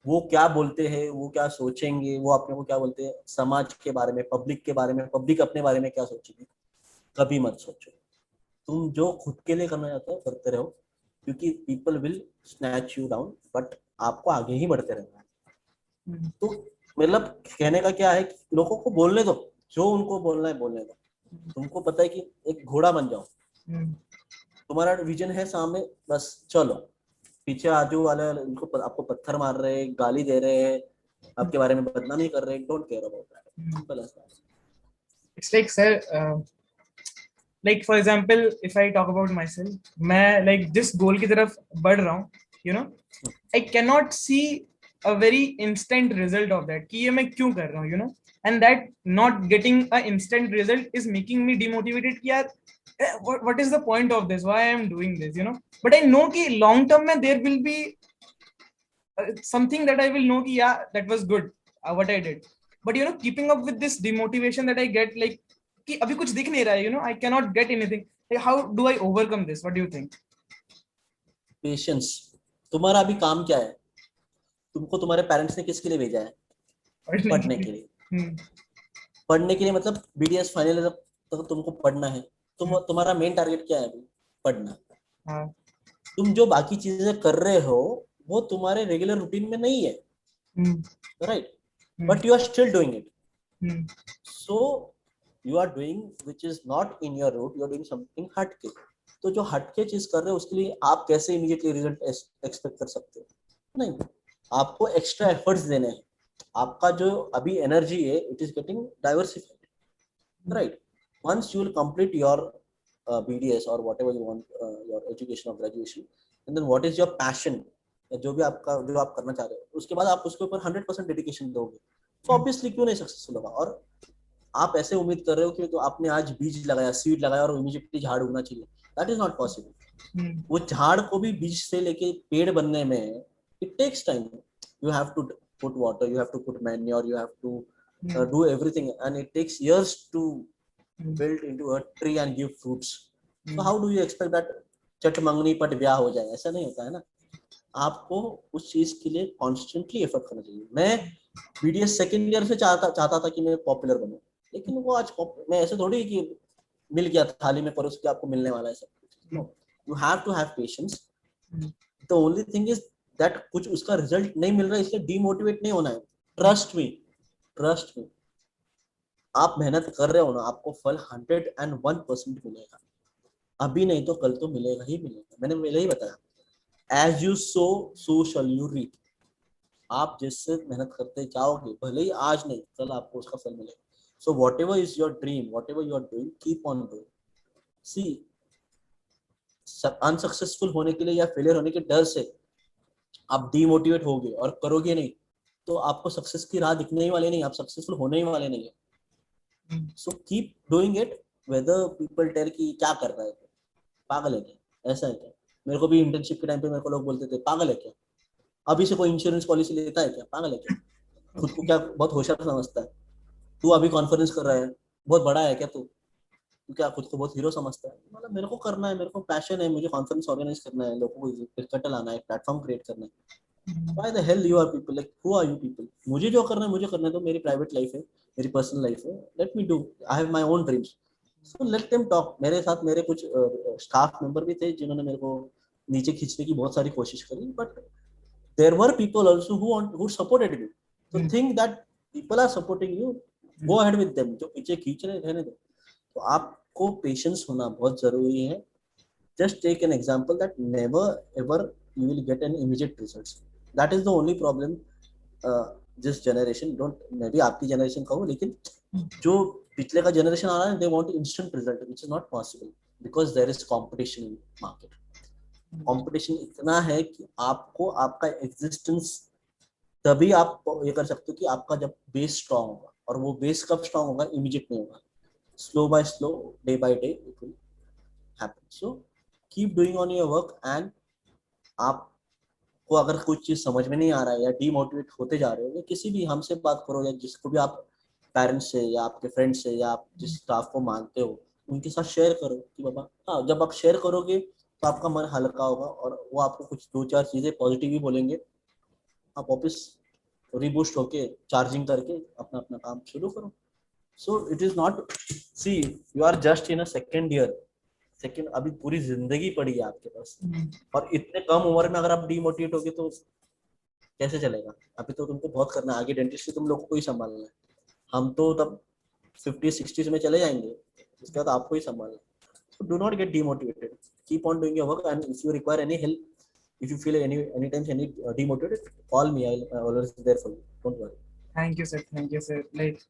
वो क्या बोलते हैं, वो क्या सोचेंगे, वो अपने को क्या बोलते हैं, समाज के बारे में, पब्लिक के बारे में, पब्लिक अपने बारे में क्या सोचेगी, कभी मत सोचो. तुम जो खुद के लिए करना चाहते हो करते रहो, क्योंकि people will snatch you down, but आपको आगे ही बढ़ते रहना है. तो मतलब कहने का क्या है, लोगों को बोलने दो, जो उनको बोलना है बोलने दो. तुमको पता है कि एक घोड़ा बन जाओ, तुम्हारा विजन है सामने, बस चलो. पीछे आजू वाले उनको आपको पत्थर मार रहे हैं, गाली दे रहे हैं, आपके बारे में बदनामी कर रहे हैं, don't care about that. It's like sir, like for example, if I talk about myself, मैं like जिस गोल की तरफ बढ़ रहा हूँ, you know, I cannot see a very instant result of that कि ये मैं क्यों कर रहा हूँ, you know, and that not getting a instant result is making me demotivated कि यार what is the point of this, why I am doing this, you know. But I know कि long term में there will be something that I will know कि yeah, that was good what I did. But you know, keeping up with this demotivation that I get, like कि अभी कुछ दिख नहीं रहा है, you know, I cannot get anything. Like, how do I overcome this? What do you think? Patience. तुम्हारा अभी काम क्या है? तुमको तुम्हारे पेरेंट्स ने किसके लिए भेजा है? पढ़ने के लिए. पढ़ने के लिए मतलब बीडीएस फाइनल तक तुमको पढ़ना है. तुम्हारा मेन टारगेट क्या है अभी? पढ़ना. तुम जो बाकी चीजें कर रहे हो वो तुम्हारे रेगुलर रूटीन में नहीं है, right? But you are still doing it. So you are doing which is not in your route, you are doing something हटके. तो जो हटके चीज कर रहे हो उसके लिए आप कैसे इमीडिएटली रिजल्ट एक्सपेक्ट कर सकते हो? नहीं, आपको एक्स्ट्रा एफर्ट्स देने हैं. आपका जो अभी एनर्जी है it is getting diversified, right? Once you will complete your BDS or whatever you want, your education or graduation, and then what is your passion, जो भी आपका जो आप करना चाह रहे हो, उसके बाद आप उसके ऊपर 100% डेडिकेशन दोगे तो ऑब्वियसली क्यों नहीं सक्सेसफुल होगा. और आप ऐसे उम्मीद कर रहे हो कि तो आपने आज बीज लगाया, सीड लगाया और इमीडिएटली झाड़ उगना चाहिए, दैट इज नॉट पॉसिबल. वो झाड़ को भी बीज से लेके पेड़ बनने में it takes time. You have to put water, you have to put manure, you have to do everything, and it takes years to build into a tree and give fruits. So how do you expect that चट मंगनी पट ब्याह हो जाए? ऐसा नहीं होता है ना. आपको उस चीज के लिए कॉन्स्टेंटली एफर्ट करना चाहिए. मैं बीडीएस सेकंड ईयर से चाहता था कि मैं पॉपुलर बनूं, लेकिन वो आज मैं ऐसे थोड़ी कि मिल गया थाली में परोस के आपको मिलने वाला है सब कुछ. No, you have to have patience. The only thing is that कुछ उसका रिजल्ट नहीं मिल रहा है इसलिए डीमोटिवेट नहीं होना है. ट्रस्ट मी, आप मेहनत कर रहे हो ना, आपको फल 101% मिलेगा. अभी नहीं तो कल तो मिलेगा ही मिलेगा. मैंने पहले ही बताया, as you sow so shall you reap. आप जिससे मेहनत करते जाओगे, भले ही आज नहीं कल आपको उसका फल मिलेगा. So whatever is your dream, whatever you are doing, keep on doing. See, unsuccessful होने के लिए या फेलियर होने के डर से आप डीमोटिवेट होगे और करोगे नहीं तो आपको सक्सेस की राह दिखने ही वाली नहीं, आप सक्सेसफुल होने ही वाले नहीं है. So keep doing it whether people tell कि क्या कर रहा है, पागल है क्या, ऐसा है क्या. मेरे को भी इंटर्नशिप के टाइम पे मेरे को लोग बोलते थे पागल है क्या, अभी से कोई इंश्योरेंस पॉलिसी लेता है क्या, पागल है क्या, खुद को क्या बहुत होशियार समझता है, तू अभी कॉन्फ्रेंस कर रहा है, बहुत बड़ा है क्या तू क्या खुद को बहुत हीरो समझता है. मतलब मेरे को करना है, मेरे को पैशन है, मुझे कॉन्फ्रेंस ऑर्गेनाइज करना है, लोगों को इकट्ठा लाना है, प्लेटफॉर्म क्रिएट करना है. Why the hell you are people, like who are you people? मुझे जो करना है मुझे करना है. तो मेरी प्राइवेट लाइफ है, मेरी पर्सनल लाइफ है. Let me do, I have my own dreams. So let them talk. मेरे साथ मेरे कुछ स्टाफ मेंबर भी थे जिन्होंने मेरे को नीचे खींचने की बहुत सारी कोशिश करी, but there were people also who supported me. तो think that people are supporting you, go ahead with them. जो पीछे खींच रहे रहने दो. तो आपको पेशेंस होना बहुत जरूरी है. Just take an example that never ever you will get an immediate results. That is the only problem this generation don't, maybe आपकी generation का हो, लेकिन जो पिछले का generation आ रहा है, they want instant result which is not possible because there is competition in market. Competition इतना है कि आपको आपका existence तभी आप ये कर सकते हो कि आपका जब base strong होगा. और वो base कब strong होगा? Immediate नहीं होगा. Slow by slow, day by day it will happen. So keep doing on your work. And आपको अगर कुछ चीज समझ में नहीं आ रहा है या डीमोटिवेट होते जा रहे हो, या किसी भी हमसे बात करो, या जिसको भी आप पेरेंट्स से या आपके फ्रेंड्स से या आप जिस स्टाफ को मानते हो उनके साथ शेयर करो कि बाबा, हाँ, जब आप शेयर करोगे तो आपका मन हल्का होगा और वो आपको कुछ 2-4 चीजें पॉजिटिव ही बोलेंगे. आप वापस रिबूस्ट होके चार्जिंग करके अपना अपना काम शुरू करो. So it is not, see you are just in a second year. Second, अभी पूरी जिंदगी पड़ी है आपके पास. और इतने कम उम्र में अगर आप डीमोटिवेट होगे तो कैसे चलेगा? अभी तो तुमको बहुत करना है. आगे डेंटिस्ट्री तुम लोगों को ही संभालना है. हम तो तब 50-60 में चले जाएंगे, उसके बाद आपको ही संभालना है. So do not get demotivated. Keep on doing your work, and if you require any help, if you feel anytime demotivated, call me. I'll always be there for you. Don't worry. Thank you, sir. Like,